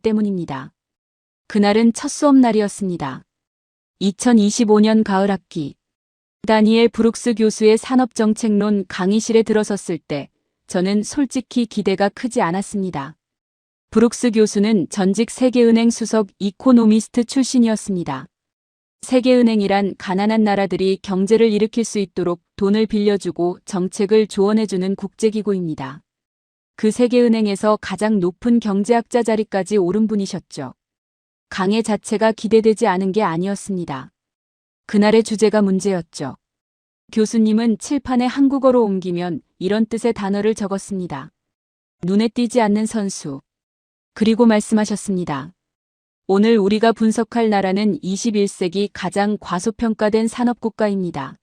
때문입니다. 그날은 첫 수업날이었습니다. 2025년 가을 학기. 다니엘 브룩스 교수의 산업정책론 강의실에 들어섰을 때 저는 솔직히 기대가 크지 않았습니다. 브룩스 교수는 전직 세계은행 수석 이코노미스트 출신이었습니다. 세계은행이란 가난한 나라들이 경제를 일으킬 수 있도록 돈을 빌려주고 정책을 조언해주는 국제기구입니다. 그 세계은행에서 가장 높은 경제학자 자리까지 오른 분이셨죠. 강의 자체가 기대되지 않은 게 아니었습니다. 그날의 주제가 문제였죠. 교수님은 칠판에 한국어로 옮기면 이런 뜻의 단어를 적었습니다. 눈에 띄지 않는 선수. 그리고 말씀하셨습니다. 오늘 우리가 분석할 나라는 21세기 가장 과소평가된 산업국가입니다.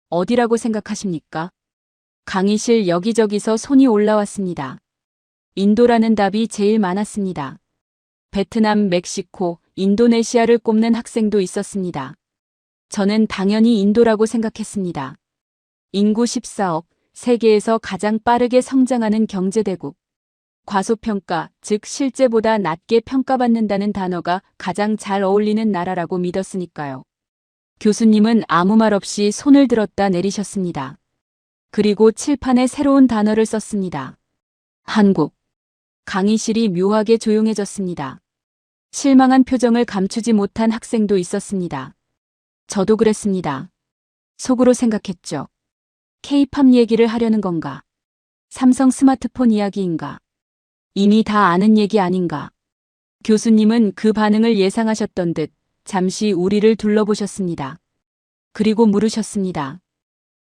어디라고 생각하십니까? 강의실 여기저기서 손이 올라왔습니다. 인도라는 답이 제일 많았습니다. 베트남, 멕시코, 인도네시아를 꼽는 학생도 있었습니다. 저는 당연히 인도라고 생각했습니다. 인구 14억, 세계에서 가장 빠르게 성장하는 경제대국. 과소평가, 즉 실제보다 낮게 평가받는다는 단어가 가장 잘 어울리는 나라라고 믿었으니까요. 교수님은 아무 말 없이 손을 들었다 내리셨습니다. 그리고 칠판에 새로운 단어를 썼습니다. 한국. 강의실이 묘하게 조용해졌습니다. 실망한 표정을 감추지 못한 학생도 있었습니다. 저도 그랬습니다. 속으로 생각했죠. K-팝 얘기를 하려는 건가? 삼성 스마트폰 이야기인가? 이미 다 아는 얘기 아닌가? 교수님은 그 반응을 예상하셨던 듯 잠시 우리를 둘러보셨습니다. 그리고 물으셨습니다.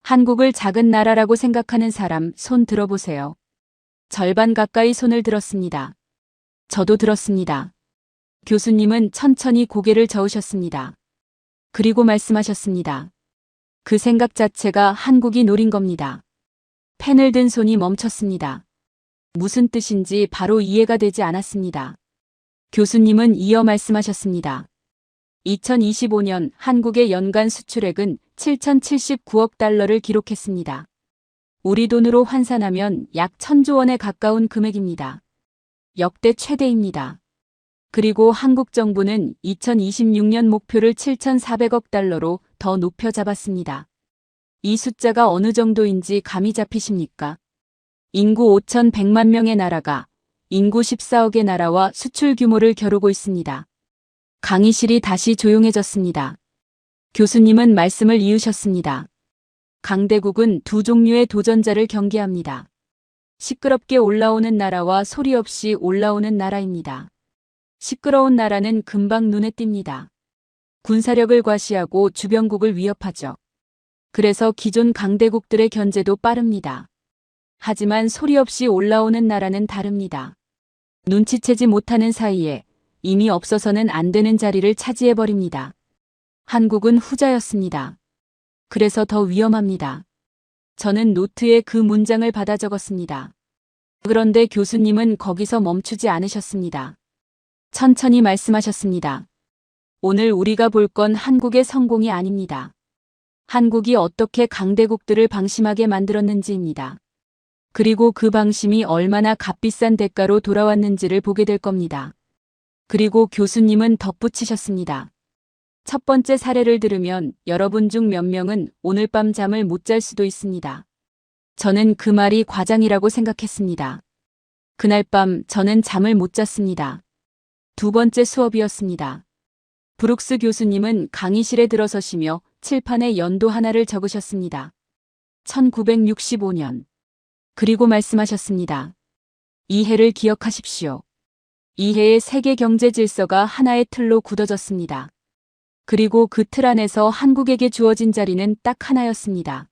한국을 작은 나라라고 생각하는 사람 손 들어보세요. 절반 가까이 손을 들었습니다. 저도 들었습니다. 교수님은 천천히 고개를 저으셨습니다. 그리고 말씀하셨습니다. 그 생각 자체가 한국이 노린 겁니다. 펜을 든 손이 멈췄습니다. 무슨 뜻인지 바로 이해가 되지 않았습니다. 교수님은 이어 말씀하셨습니다. 2025년 한국의 연간 수출액은 7,079억 달러를 기록했습니다. 우리 돈으로 환산하면 약 1,000조 원에 가까운 금액입니다. 역대 최대입니다. 그리고 한국 정부는 2026년 목표를 7,400억 달러로 더 높여 잡았습니다. 이 숫자가 어느 정도인지 감이 잡히십니까? 인구 5,100만 명의 나라가 인구 14억의 나라와 수출 규모를 겨루고 있습니다. 강의실이 다시 조용해졌습니다. 교수님은 말씀을 이으셨습니다. 강대국은 두 종류의 도전자를 경계합니다. 시끄럽게 올라오는 나라와 소리 없이 올라오는 나라입니다. 시끄러운 나라는 금방 눈에 띕니다. 군사력을 과시하고 주변국을 위협하죠. 그래서 기존 강대국들의 견제도 빠릅니다. 하지만 소리 없이 올라오는 나라는 다릅니다. 눈치채지 못하는 사이에 이미 없어서는 안 되는 자리를 차지해버립니다. 한국은 후자였습니다. 그래서 더 위험합니다. 저는 노트에 그 문장을 받아 적었습니다. 그런데 교수님은 거기서 멈추지 않으셨습니다. 천천히 말씀하셨습니다. 오늘 우리가 볼 건 한국의 성공이 아닙니다. 한국이 어떻게 강대국들을 방심하게 만들었는지입니다. 그리고 그 방심이 얼마나 값비싼 대가로 돌아왔는지를 보게 될 겁니다. 그리고 교수님은 덧붙이셨습니다. 첫 번째 사례를 들으면 여러분 중 몇 명은 오늘 밤 잠을 못 잘 수도 있습니다. 저는 그 말이 과장이라고 생각했습니다. 그날 밤 저는 잠을 못 잤습니다. 두 번째 수업이었습니다. 브룩스 교수님은 강의실에 들어서시며 칠판에 연도 하나를 적으셨습니다. 1965년. 그리고 말씀하셨습니다. 이 해를 기억하십시오. 이 해의 세계 경제 질서가 하나의 틀로 굳어졌습니다. 그리고 그 틀 안에서 한국에게 주어진 자리는 딱 하나였습니다.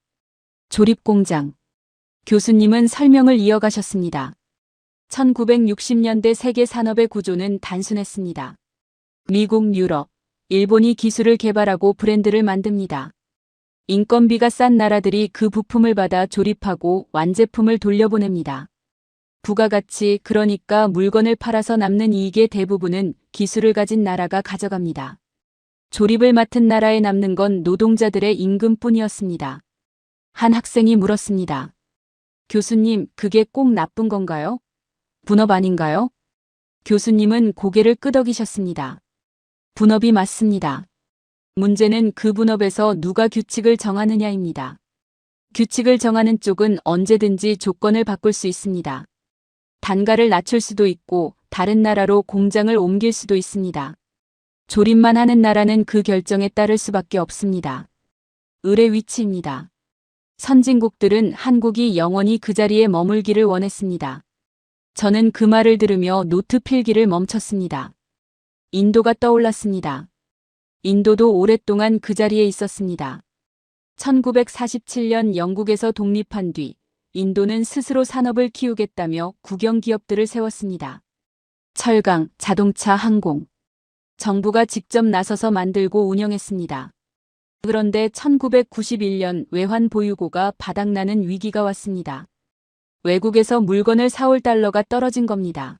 조립공장. 교수님은 설명을 이어가셨습니다. 1960년대 세계 산업의 구조는 단순했습니다. 미국, 유럽, 일본이 기술을 개발하고 브랜드를 만듭니다. 인건비가 싼 나라들이 그 부품을 받아 조립하고 완제품을 돌려보냅니다. 부가가치, 그러니까 물건을 팔아서 남는 이익의 대부분은 기술을 가진 나라가 가져갑니다. 조립을 맡은 나라에 남는 건 노동자들의 임금뿐이었습니다. 한 학생이 물었습니다. 교수님, 그게 꼭 나쁜 건가요? 분업 아닌가요? 교수님은 고개를 끄덕이셨습니다. 분업이 맞습니다. 문제는 그 분업에서 누가 규칙을 정하느냐입니다. 규칙을 정하는 쪽은 언제든지 조건을 바꿀 수 있습니다. 단가를 낮출 수도 있고 다른 나라로 공장을 옮길 수도 있습니다. 조립만 하는 나라는 그 결정에 따를 수밖에 없습니다. 을의 위치입니다. 선진국들은 한국이 영원히 그 자리에 머물기를 원했습니다. 저는 그 말을 들으며 노트 필기를 멈췄습니다. 인도가 떠올랐습니다. 인도도 오랫동안 그 자리에 있었습니다. 1947년 영국에서 독립한 뒤 인도는 스스로 산업을 키우겠다며 국영 기업들을 세웠습니다. 철강, 자동차, 항공. 정부가 직접 나서서 만들고 운영했습니다. 그런데 1991년 외환 보유고가 바닥나는 위기가 왔습니다. 외국에서 물건을 사올 달러가 떨어진 겁니다.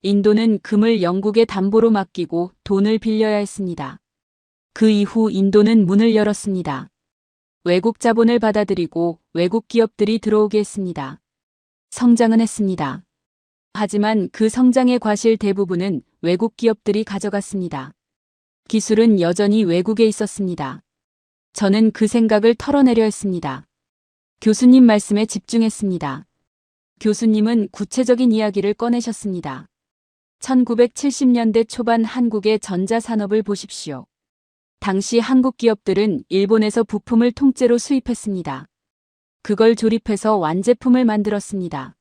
인도는 금을 영국에 담보로 맡기고 돈을 빌려야 했습니다. 그 이후 인도는 문을 열었습니다. 외국 자본을 받아들이고 외국 기업들이 들어오게 했습니다. 성장은 했습니다. 하지만 그 성장의 과실 대부분은 외국 기업들이 가져갔습니다. 기술은 여전히 외국에 있었습니다. 저는 그 생각을 털어내려 했습니다. 교수님 말씀에 집중했습니다. 교수님은 구체적인 이야기를 꺼내셨습니다. 1970년대 초반 한국의 전자산업을 보십시오. 당시 한국 기업들은 일본에서 부품을 통째로 수입했습니다. 그걸 조립해서 완제품을 만들었습니다.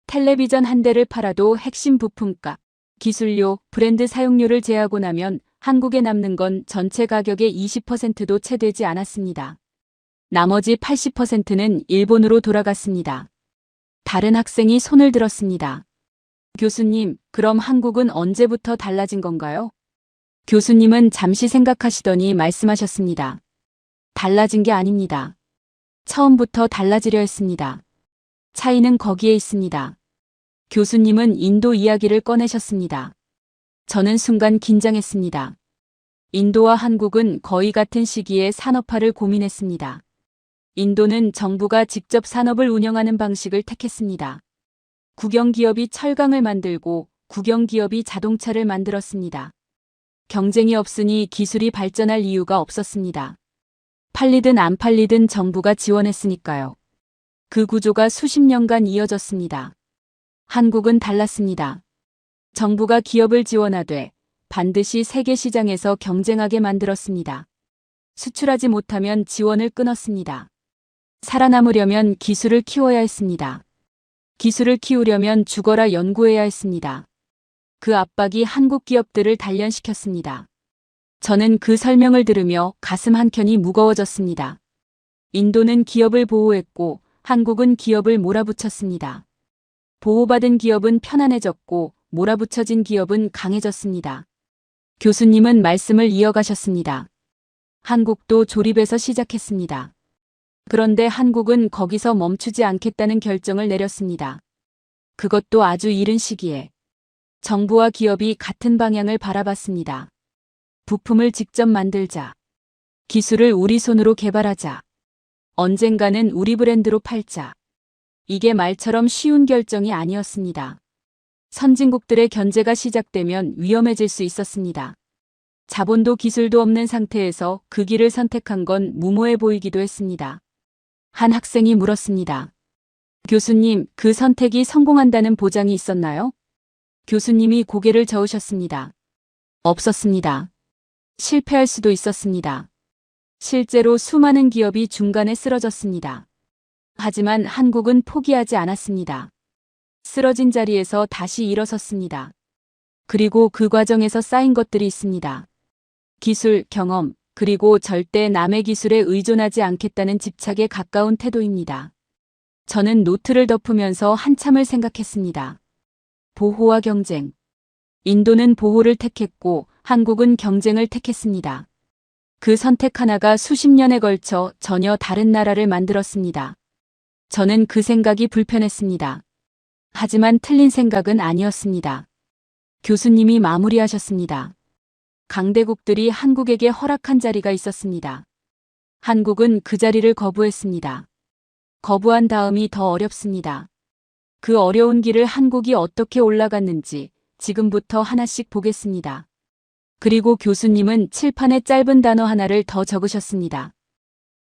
텔레비전 한 대를 팔아도 핵심 부품값, 기술료, 브랜드 사용료를 제하고 나면 한국에 남는 건 전체 가격의 20%도 채 되지 않았습니다. 나머지 80%는 일본으로 돌아갔습니다. 다른 학생이 손을 들었습니다. 교수님, 그럼 한국은 언제부터 달라진 건가요? 교수님은 잠시 생각하시더니 말씀하셨습니다. 달라진 게 아닙니다. 처음부터 달라지려 했습니다. 차이는 거기에 있습니다. 교수님은 인도 이야기를 꺼내셨습니다. 저는 순간 긴장했습니다. 인도와 한국은 거의 같은 시기에 산업화를 고민했습니다. 인도는 정부가 직접 산업을 운영하는 방식을 택했습니다. 국영기업이 철강을 만들고 국영기업이 자동차를 만들었습니다. 경쟁이 없으니 기술이 발전할 이유가 없었습니다. 팔리든 안 팔리든 정부가 지원했으니까요. 그 구조가 수십 년간 이어졌습니다. 한국은 달랐습니다. 정부가 기업을 지원하되 반드시 세계 시장에서 경쟁하게 만들었습니다. 수출하지 못하면 지원을 끊었습니다. 살아남으려면 기술을 키워야 했습니다. 기술을 키우려면 죽어라 연구해야 했습니다. 그 압박이 한국 기업들을 단련시켰습니다. 저는 그 설명을 들으며 가슴 한켠이 무거워졌습니다. 인도는 기업을 보호했고 한국은 기업을 몰아붙였습니다. 보호받은 기업은 편안해졌고 몰아붙여진 기업은 강해졌습니다. 교수님은 말씀을 이어가셨습니다. 한국도 조립에서 시작했습니다. 그런데 한국은 거기서 멈추지 않겠다는 결정을 내렸습니다. 그것도 아주 이른 시기에. 정부와 기업이 같은 방향을 바라봤습니다. 부품을 직접 만들자. 기술을 우리 손으로 개발하자. 언젠가는 우리 브랜드로 팔자. 이게 말처럼 쉬운 결정이 아니었습니다. 선진국들의 견제가 시작되면 위험해질 수 있었습니다. 자본도 기술도 없는 상태에서 그 길을 선택한 건 무모해 보이기도 했습니다. 한 학생이 물었습니다. 교수님, 그 선택이 성공한다는 보장이 있었나요? 교수님이 고개를 저으셨습니다. 없었습니다. 실패할 수도 있었습니다. 실제로 수많은 기업이 중간에 쓰러졌습니다. 하지만 한국은 포기하지 않았습니다. 쓰러진 자리에서 다시 일어섰습니다. 그리고 그 과정에서 쌓인 것들이 있습니다. 기술, 경험, 그리고 절대 남의 기술에 의존하지 않겠다는 집착에 가까운 태도입니다. 저는 노트를 덮으면서 한참을 생각했습니다. 보호와 경쟁. 인도는 보호를 택했고 한국은 경쟁을 택했습니다. 그 선택 하나가 수십 년에 걸쳐 전혀 다른 나라를 만들었습니다. 저는 그 생각이 불편했습니다. 하지만 틀린 생각은 아니었습니다. 교수님이 마무리하셨습니다. 강대국들이 한국에게 허락한 자리가 있었습니다. 한국은 그 자리를 거부했습니다. 거부한 다음이 더 어렵습니다. 그 어려운 길을 한국이 어떻게 올라갔는지 지금부터 하나씩 보겠습니다. 그리고 교수님은 칠판에 짧은 단어 하나를 더 적으셨습니다.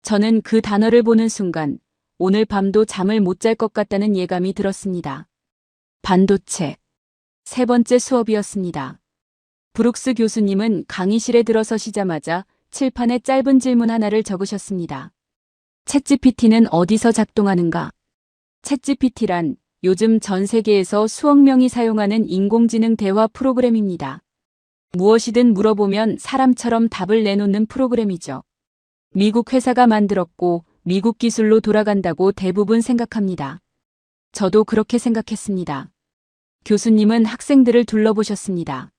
저는 그 단어를 보는 순간 오늘 밤도 잠을 못 잘 것 같다는 예감이 들었습니다. 반도체. 세 번째 수업이었습니다. 브룩스 교수님은 강의실에 들어서시자마자 칠판에 짧은 질문 하나를 적으셨습니다. 챗GPT는 어디서 작동하는가? 챗GPT란 요즘 전 세계에서 수억 명이 사용하는 인공지능 대화 프로그램입니다. 무엇이든 물어보면 사람처럼 답을 내놓는 프로그램이죠. 미국 회사가 만들었고 미국 기술로 돌아간다고 대부분 생각합니다. 저도 그렇게 생각했습니다. 교수님은 학생들을 둘러보셨습니다.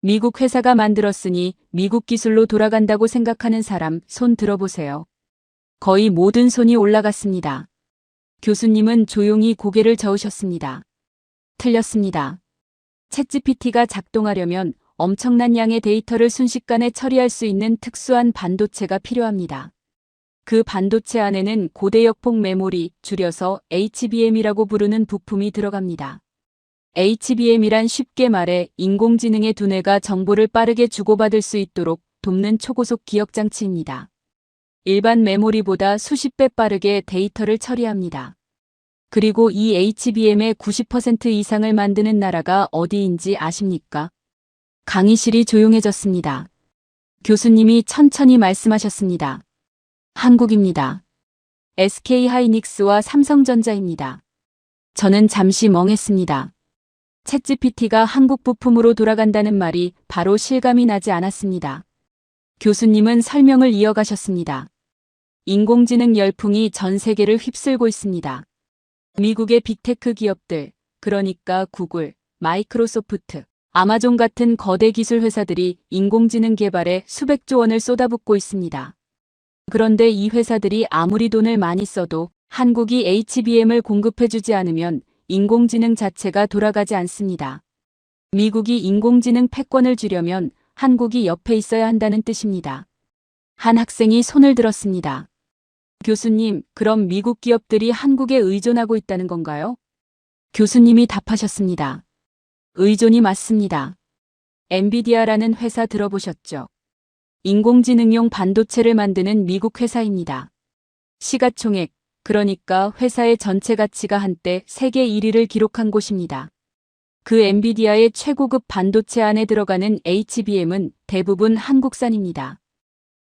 미국 회사가 만들었으니 미국 기술로 돌아간다고 생각하는 사람 손 들어보세요. 거의 모든 손이 올라갔습니다. 교수님은 조용히 고개를 저으셨습니다. 틀렸습니다. 챗GPT가 작동하려면 엄청난 양의 데이터를 순식간에 처리할 수 있는 특수한 반도체가 필요합니다. 그 반도체 안에는 고대역폭 메모리, 줄여서 HBM이라고 부르는 부품이 들어갑니다. HBM이란 쉽게 말해 인공지능의 두뇌가 정보를 빠르게 주고받을 수 있도록 돕는 초고속 기억장치입니다. 일반 메모리보다 수십 배 빠르게 데이터를 처리합니다. 그리고 이 HBM의 90% 이상을 만드는 나라가 어디인지 아십니까? 강의실이 조용해졌습니다. 교수님이 천천히 말씀하셨습니다. 한국입니다. SK하이닉스와 삼성전자입니다. 저는 잠시 멍했습니다. 챗GPT가 한국 부품으로 돌아간다는 말이 바로 실감이 나지 않았습니다. 교수님은 설명을 이어가셨습니다. 인공지능 열풍이 전 세계를 휩쓸고 있습니다. 미국의 빅테크 기업들, 그러니까 구글, 마이크로소프트, 아마존 같은 거대 기술 회사들이 인공지능 개발에 수백조 원을 쏟아붓고 있습니다. 그런데 이 회사들이 아무리 돈을 많이 써도 한국이 HBM을 공급해주지 않으면 인공지능 자체가 돌아가지 않습니다. 미국이 인공지능 패권을 주려면 한국이 옆에 있어야 한다는 뜻입니다. 한 학생이 손을 들었습니다. 교수님, 그럼 미국 기업들이 한국에 의존하고 있다는 건가요? 교수님이 답하셨습니다. 의존이 맞습니다. 엔비디아라는 회사 들어보셨죠? 인공지능용 반도체를 만드는 미국 회사입니다. 시가총액, 그러니까 회사의 전체 가치가 한때 세계 1위를 기록한 곳입니다. 그 엔비디아의 최고급 반도체 안에 들어가는 HBM은 대부분 한국산입니다.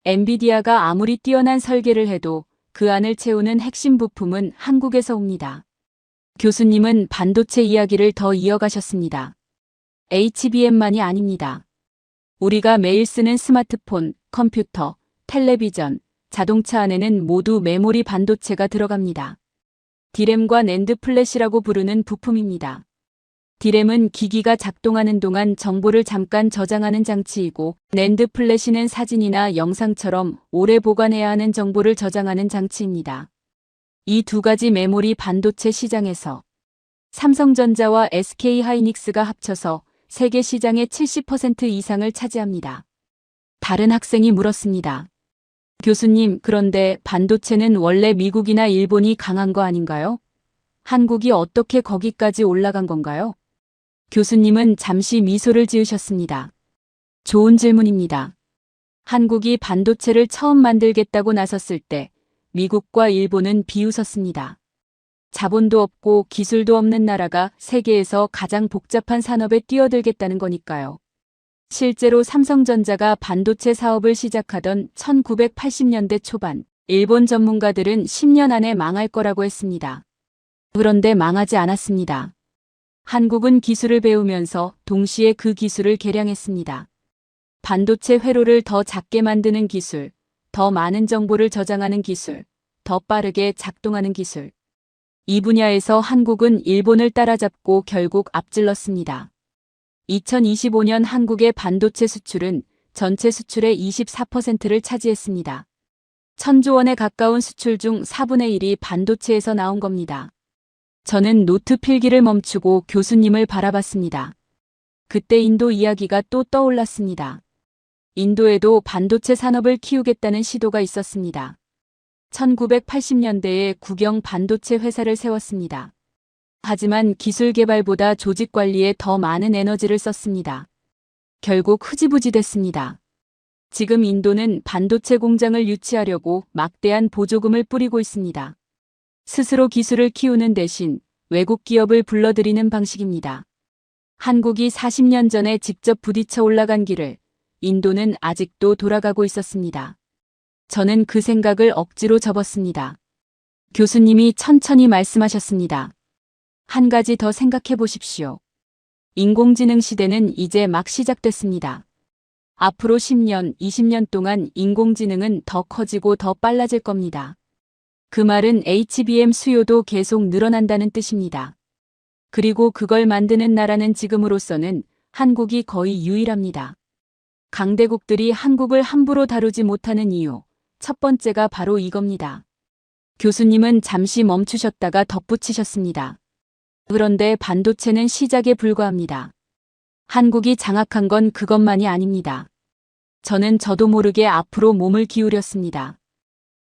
엔비디아가 아무리 뛰어난 설계를 해도 그 안을 채우는 핵심 부품은 한국에서 옵니다. 교수님은 반도체 이야기를 더 이어가셨습니다. HBM만이 아닙니다. 우리가 매일 쓰는 스마트폰, 컴퓨터, 텔레비전, 자동차 안에는 모두 메모리 반도체가 들어갑니다. 디램과 낸드 플래시라고 부르는 부품입니다. 디램은 기기가 작동하는 동안 정보를 잠깐 저장하는 장치이고 낸드 플래시는 사진이나 영상처럼 오래 보관해야 하는 정보를 저장하는 장치입니다. 이 두 가지 메모리 반도체 시장에서 삼성전자와 SK하이닉스가 합쳐서 세계 시장의 70% 이상을 차지합니다. 다른 학생이 물었습니다. 교수님, 그런데 반도체는 원래 미국이나 일본이 강한 거 아닌가요? 한국이 어떻게 거기까지 올라간 건가요? 교수님은 잠시 미소를 지으셨습니다. 좋은 질문입니다. 한국이 반도체를 처음 만들겠다고 나섰을 때 미국과 일본은 비웃었습니다. 자본도 없고 기술도 없는 나라가 세계에서 가장 복잡한 산업에 뛰어들겠다는 거니까요. 실제로 삼성전자가 반도체 사업을 시작하던 1980년대 초반, 일본 전문가들은 10년 안에 망할 거라고 했습니다. 그런데 망하지 않았습니다. 한국은 기술을 배우면서 동시에 그 기술을 개량했습니다. 반도체 회로를 더 작게 만드는 기술, 더 많은 정보를 저장하는 기술, 더 빠르게 작동하는 기술. 이 분야에서 한국은 일본을 따라잡고 결국 앞질렀습니다. 2025년 한국의 반도체 수출은 전체 수출의 24%를 차지했습니다. 1,000조 원에 가까운 수출 중 4분의 1이 반도체에서 나온 겁니다. 저는 노트 필기를 멈추고 교수님을 바라봤습니다. 그때 인도 이야기가 또 떠올랐습니다. 인도에도 반도체 산업을 키우겠다는 시도가 있었습니다. 1980년대에 국영 반도체 회사를 세웠습니다. 하지만 기술 개발보다 조직 관리에 더 많은 에너지를 썼습니다. 결국 흐지부지 됐습니다. 지금 인도는 반도체 공장을 유치하려고 막대한 보조금을 뿌리고 있습니다. 스스로 기술을 키우는 대신 외국 기업을 불러들이는 방식입니다. 한국이 40년 전에 직접 부딪혀 올라간 길을 인도는 아직도 돌아가고 있었습니다. 저는 그 생각을 억지로 접었습니다. 교수님이 천천히 말씀하셨습니다. 한 가지 더 생각해 보십시오. 인공지능 시대는 이제 막 시작됐습니다. 앞으로 10년, 20년 동안 인공지능은 더 커지고 더 빨라질 겁니다. 그 말은 HBM 수요도 계속 늘어난다는 뜻입니다. 그리고 그걸 만드는 나라는 지금으로서는 한국이 거의 유일합니다. 강대국들이 한국을 함부로 다루지 못하는 이유, 첫 번째가 바로 이겁니다. 교수님은 잠시 멈추셨다가 덧붙이셨습니다. 그런데 반도체는 시작에 불과합니다. 한국이 장악한 건 그것만이 아닙니다. 저도 모르게 앞으로 몸을 기울였습니다.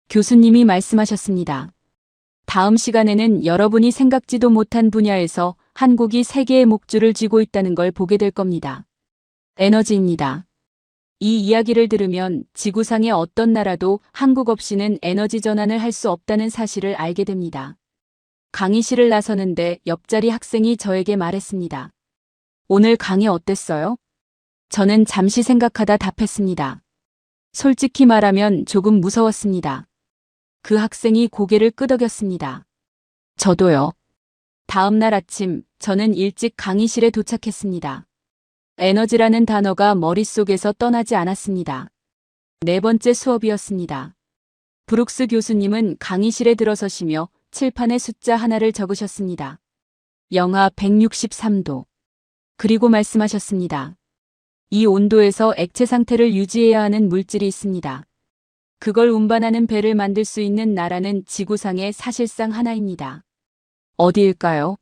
교수님이 말씀하셨습니다. 다음 시간에는 여러분이 생각지도 못한 분야에서 한국이 세계의 목줄을 쥐고 있다는 걸 보게 될 겁니다. 에너지입니다. 이 이야기를 들으면 지구상의 어떤 나라도 한국 없이는 에너지 전환을 할 수 없다는 사실을 알게 됩니다. 강의실을 나서는데 옆자리 학생이 저에게 말했습니다. 오늘 강의 어땠어요? 저는 잠시 생각하다 답했습니다. 솔직히 말하면 조금 무서웠습니다. 그 학생이 고개를 끄덕였습니다. 저도요. 다음 날 아침 저는 일찍 강의실에 도착했습니다. 에너지라는 단어가 머릿속에서 떠나지 않았습니다. 네 번째 수업이었습니다. 브룩스 교수님은 강의실에 들어서시며 칠판에 숫자 하나를 적으셨습니다. 영하 163도. 그리고 말씀하셨습니다. 이 온도에서 액체 상태를 유지해야 하는 물질이 있습니다. 그걸 운반하는 배를 만들 수 있는 나라는 지구상에 사실상 하나입니다. 어디일까요?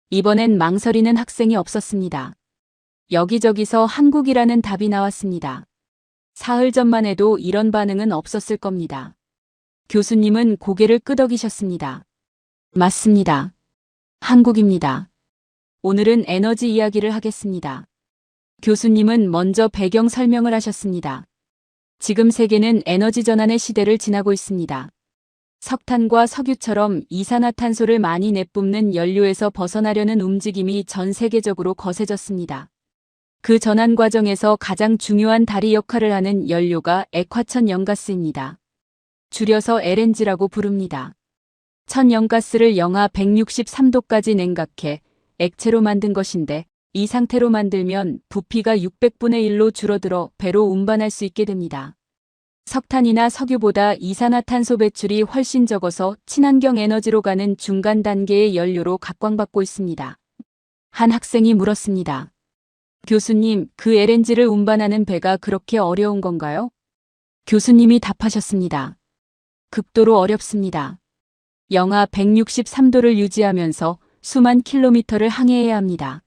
이번엔 망설이는 학생이 없었습니다. 여기저기서 한국이라는 답이 나왔습니다. 사흘 전만 해도 이런 반응은 없었을 겁니다. 교수님은 고개를 끄덕이셨습니다. 맞습니다. 한국입니다. 오늘은 에너지 이야기를 하겠습니다. 교수님은 먼저 배경 설명을 하셨습니다. 지금 세계는 에너지 전환의 시대를 지나고 있습니다. 석탄과 석유처럼 이산화탄소를 많이 내뿜는 연료에서 벗어나려는 움직임이 전 세계적으로 거세졌습니다. 그 전환 과정에서 가장 중요한 다리 역할을 하는 연료가 액화천연가스입니다. 줄여서 LNG라고 부릅니다. 천연가스를 영하 163도까지 냉각해 액체로 만든 것인데 이 상태로 만들면 부피가 600분의 1로 줄어들어 배로 운반할 수 있게 됩니다. 석탄이나 석유보다 이산화탄소 배출이 훨씬 적어서 친환경 에너지로 가는 중간 단계의 연료로 각광받고 있습니다. 한 학생이 물었습니다. 교수님, 그 LNG를 운반하는 배가 그렇게 어려운 건가요? 교수님이 답하셨습니다. 극도로 어렵습니다. 영하 163도를 유지하면서 수만 킬로미터를 항해해야 합니다.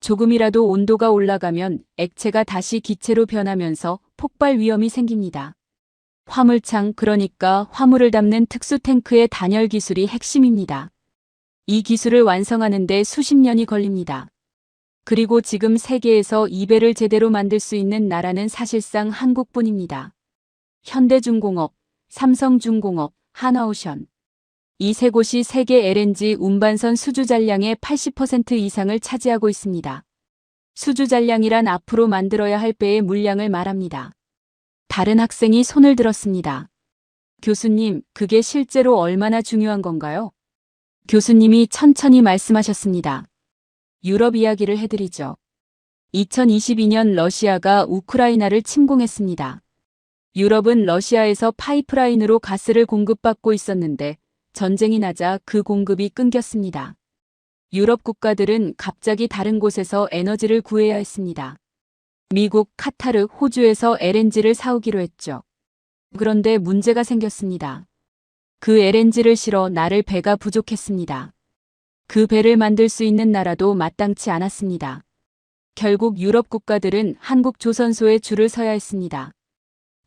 조금이라도 온도가 올라가면 액체가 다시 기체로 변하면서 폭발 위험이 생깁니다. 화물창, 그러니까 화물을 담는 특수 탱크의 단열 기술이 핵심입니다. 이 기술을 완성하는 데 수십 년이 걸립니다. 그리고 지금 세계에서 이 배를 제대로 만들 수 있는 나라는 사실상 한국뿐입니다. 현대중공업, 삼성중공업, 한화오션. 이 세 곳이 세계 LNG 운반선 수주 잔량의 80% 이상을 차지하고 있습니다. 수주 잔량이란 앞으로 만들어야 할 배의 물량을 말합니다. 다른 학생이 손을 들었습니다. 교수님, 그게 실제로 얼마나 중요한 건가요? 교수님이 천천히 말씀하셨습니다. 유럽 이야기를 해드리죠. 2022년 러시아가 우크라이나를 침공했습니다. 유럽은 러시아에서 파이프라인으로 가스를 공급받고 있었는데 전쟁이 나자 그 공급이 끊겼습니다. 유럽 국가들은 갑자기 다른 곳에서 에너지를 구해야 했습니다. 미국, 카타르, 호주에서 LNG를 사오기로 했죠. 그런데 문제가 생겼습니다. 그 LNG를 실어 나를 배가 부족했습니다. 그 배를 만들 수 있는 나라도 마땅치 않았습니다. 결국 유럽 국가들은 한국 조선소에 줄을 서야 했습니다.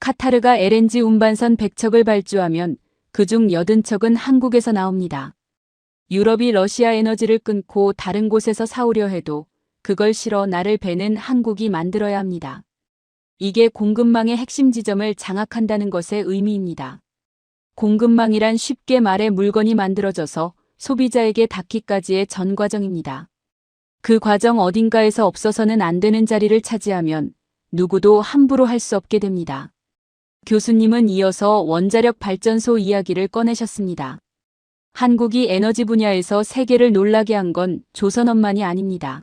카타르가 LNG 운반선 100척을 발주하면 그중 80척은 한국에서 나옵니다. 유럽이 러시아 에너지를 끊고 다른 곳에서 사오려 해도 그걸 실어 나를 베는 한국이 만들어야 합니다. 이게 공급망의 핵심 지점을 장악한다는 것의 의미입니다. 공급망이란 쉽게 말해 물건이 만들어져서 소비자에게 닿기까지의 전 과정입니다. 그 과정 어딘가에서 없어서는 안 되는 자리를 차지하면 누구도 함부로 할 수 없게 됩니다. 교수님은 이어서 원자력 발전소 이야기를 꺼내셨습니다. 한국이 에너지 분야에서 세계를 놀라게 한 건 조선업만이 아닙니다.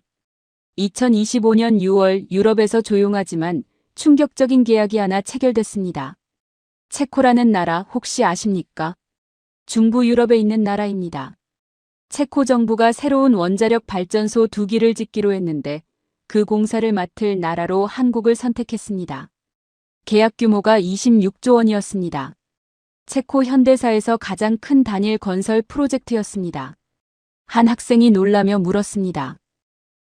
2025년 6월 유럽에서 조용하지만 충격적인 계약이 하나 체결됐습니다. 체코라는 나라 혹시 아십니까? 중부 유럽에 있는 나라입니다. 체코 정부가 새로운 원자력 발전소 2기를 짓기로 했는데 그 공사를 맡을 나라로 한국을 선택했습니다. 계약 규모가 26조 원이었습니다. 체코 현대사에서 가장 큰 단일 건설 프로젝트였습니다. 한 학생이 놀라며 물었습니다.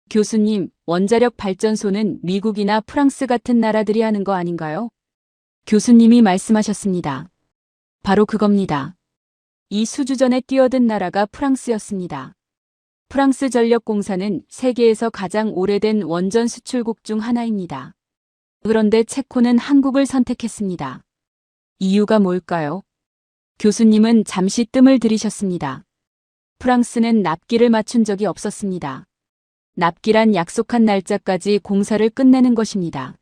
교수님, 원자력 발전소는 미국이나 프랑스 같은 나라들이 하는 거 아닌가요? 교수님이 말씀하셨습니다. 바로 그겁니다. 이 수주전에 뛰어든 나라가 프랑스였습니다. 프랑스 전력공사는 세계에서 가장 오래된 원전 수출국 중 하나입니다. 그런데 체코는 한국을 선택했습니다. 이유가 뭘까요? 교수님은 잠시 뜸을 들이셨습니다. 프랑스는 납기를 맞춘 적이 없었습니다. 납기란 약속한 날짜까지 공사를 끝내는 것입니다.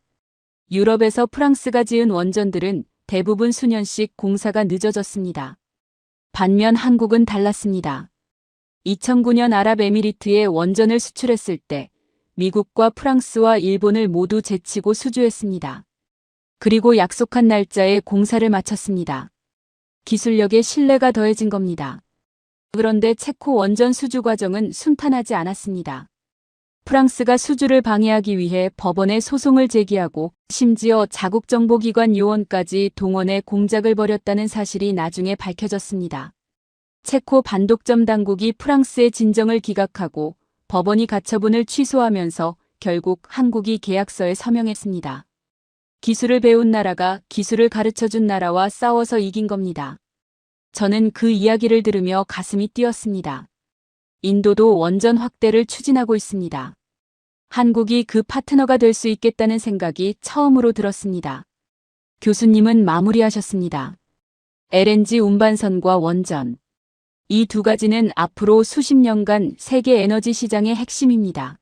유럽에서 프랑스가 지은 원전들은 대부분 수년씩 공사가 늦어졌습니다. 반면 한국은 달랐습니다. 2009년 아랍에미리트에 원전을 수출했을 때 미국과 프랑스와 일본을 모두 제치고 수주했습니다. 그리고 약속한 날짜에 공사를 마쳤습니다. 기술력에 신뢰가 더해진 겁니다. 그런데 체코 원전 수주 과정은 순탄하지 않았습니다. 프랑스가 수주를 방해하기 위해 법원에 소송을 제기하고 심지어 자국정보기관 요원까지 동원해 공작을 벌였다는 사실이 나중에 밝혀졌습니다. 체코 반독점 당국이 프랑스의 진정을 기각하고 법원이 가처분을 취소하면서 결국 한국이 계약서에 서명했습니다. 기술을 배운 나라가 기술을 가르쳐준 나라와 싸워서 이긴 겁니다. 저는 그 이야기를 들으며 가슴이 뛰었습니다. 인도도 원전 확대를 추진하고 있습니다. 한국이 그 파트너가 될 수 있겠다는 생각이 처음으로 들었습니다. 교수님은 마무리하셨습니다. LNG 운반선과 원전. 이 두 가지는 앞으로 수십 년간 세계 에너지 시장의 핵심입니다.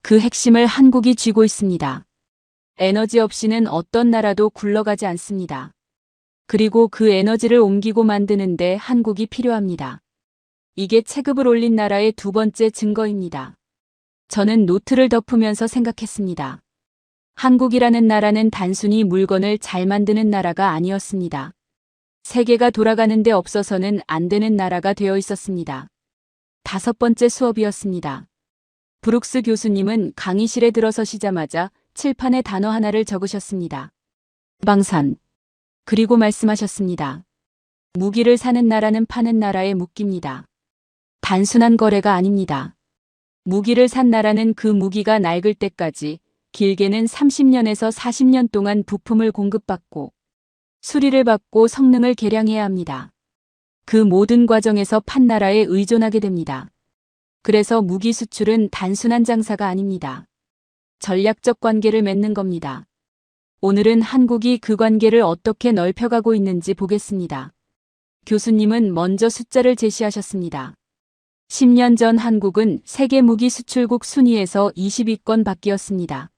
그 핵심을 한국이 쥐고 있습니다. 에너지 없이는 어떤 나라도 굴러가지 않습니다. 그리고 그 에너지를 옮기고 만드는데 한국이 필요합니다. 이게 체급을 올린 나라의 두 번째 증거입니다. 저는 노트를 덮으면서 생각했습니다. 한국이라는 나라는 단순히 물건을 잘 만드는 나라가 아니었습니다. 세계가 돌아가는 데 없어서는 안 되는 나라가 되어 있었습니다. 5번째 수업이었습니다. 브룩스 교수님은 강의실에 들어서시자마자 칠판에 단어 하나를 적으셨습니다. 방산. 그리고 말씀하셨습니다. 무기를 사는 나라는 파는 나라에 묶입니다. 단순한 거래가 아닙니다. 무기를 산 나라는 그 무기가 낡을 때까지 길게는 30년에서 40년 동안 부품을 공급받고 수리를 받고 성능을 개량해야 합니다. 그 모든 과정에서 판 나라에 의존하게 됩니다. 그래서 무기 수출은 단순한 장사가 아닙니다. 전략적 관계를 맺는 겁니다. 오늘은 한국이 그 관계를 어떻게 넓혀가고 있는지 보겠습니다. 교수님은 먼저 숫자를 제시하셨습니다. 10년 전 한국은 세계 무기 수출국 순위에서 22권 밖이었습니다.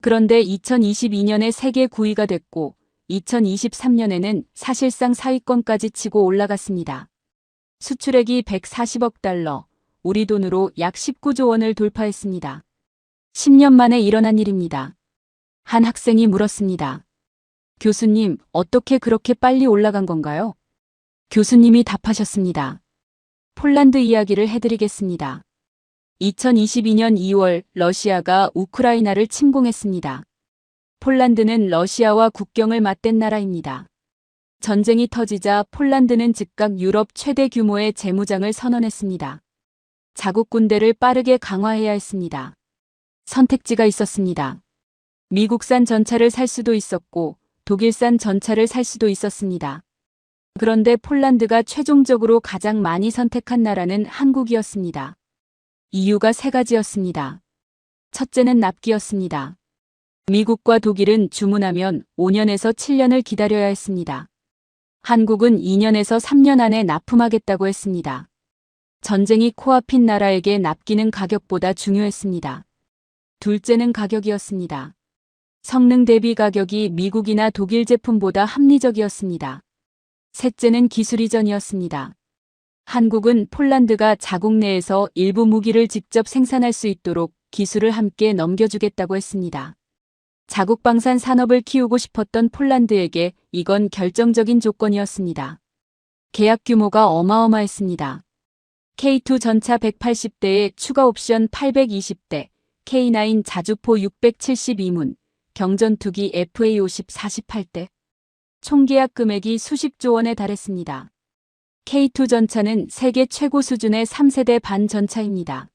그런데 2022년에 세계 9위가 됐고 2023년에는 사실상 4위권까지 치고 올라갔습니다. 수출액이 140억 달러, 우리 돈으로 약 19조 원을 돌파했습니다. 10년 만에 일어난 일입니다. 한 학생이 물었습니다. 교수님, 어떻게 그렇게 빨리 올라간 건가요? 교수님이 답하셨습니다. 폴란드 이야기를 해드리겠습니다. 2022년 2월 러시아가 우크라이나를 침공했습니다. 폴란드는 러시아와 국경을 맞댄 나라입니다. 전쟁이 터지자 폴란드는 즉각 유럽 최대 규모의 재무장을 선언했습니다. 자국 군대를 빠르게 강화해야 했습니다. 선택지가 있었습니다. 미국산 전차를 살 수도 있었고 독일산 전차를 살 수도 있었습니다. 그런데 폴란드가 최종적으로 가장 많이 선택한 나라는 한국이었습니다. 이유가 세 가지였습니다. 첫째는 납기였습니다. 미국과 독일은 주문하면 5년에서 7년을 기다려야 했습니다. 한국은 2년에서 3년 안에 납품하겠다고 했습니다. 전쟁이 코앞인 나라에게 납기는 가격보다 중요했습니다. 둘째는 가격이었습니다. 성능 대비 가격이 미국이나 독일 제품보다 합리적이었습니다. 셋째는 기술 이전이었습니다. 한국은 폴란드가 자국 내에서 일부 무기를 직접 생산할 수 있도록 기술을 함께 넘겨주겠다고 했습니다. 자국 방산 산업을 키우고 싶었던 폴란드에게 이건 결정적인 조건이었습니다. 계약 규모가 어마어마했습니다. K2 전차 180대에 추가 옵션 820대, K9 자주포 672문, 경전투기 FA50 48대. 총 계약 금액이 수십조 원에 달했습니다. K2 전차는 세계 최고 수준의 3세대 반전차입니다.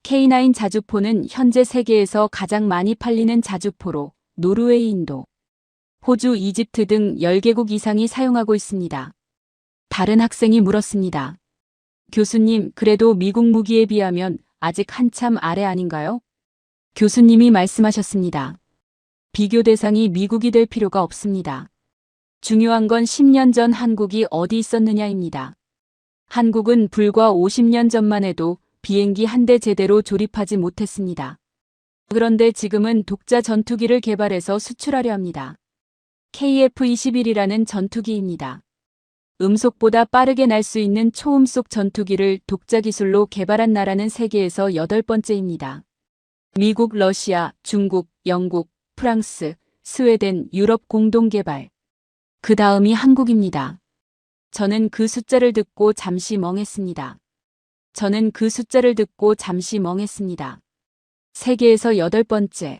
K9 자주포는 현재 세계에서 가장 많이 팔리는 자주포로 노르웨이, 인도, 호주, 이집트 등 10개국 이상이 사용하고 있습니다. 다른 학생이 물었습니다. 교수님, 그래도 미국 무기에 비하면 아직 한참 아래 아닌가요? 교수님이 말씀하셨습니다. 비교 대상이 미국이 될 필요가 없습니다. 중요한 건 10년 전 한국이 어디 있었느냐입니다. 한국은 불과 50년 전만 해도 비행기 한 대 제대로 조립하지 못했습니다. 그런데 지금은 독자 전투기를 개발해서 수출하려 합니다. KF-21이라는 전투기입니다. 음속보다 빠르게 날 수 있는 초음속 전투기를 독자 기술로 개발한 나라는 세계에서 8번째입니다. 미국, 러시아, 중국, 영국, 프랑스, 스웨덴, 유럽 공동 개발. 그 다음이 한국입니다. 저는 그 숫자를 듣고 잠시 멍했습니다. 세계에서 8번째.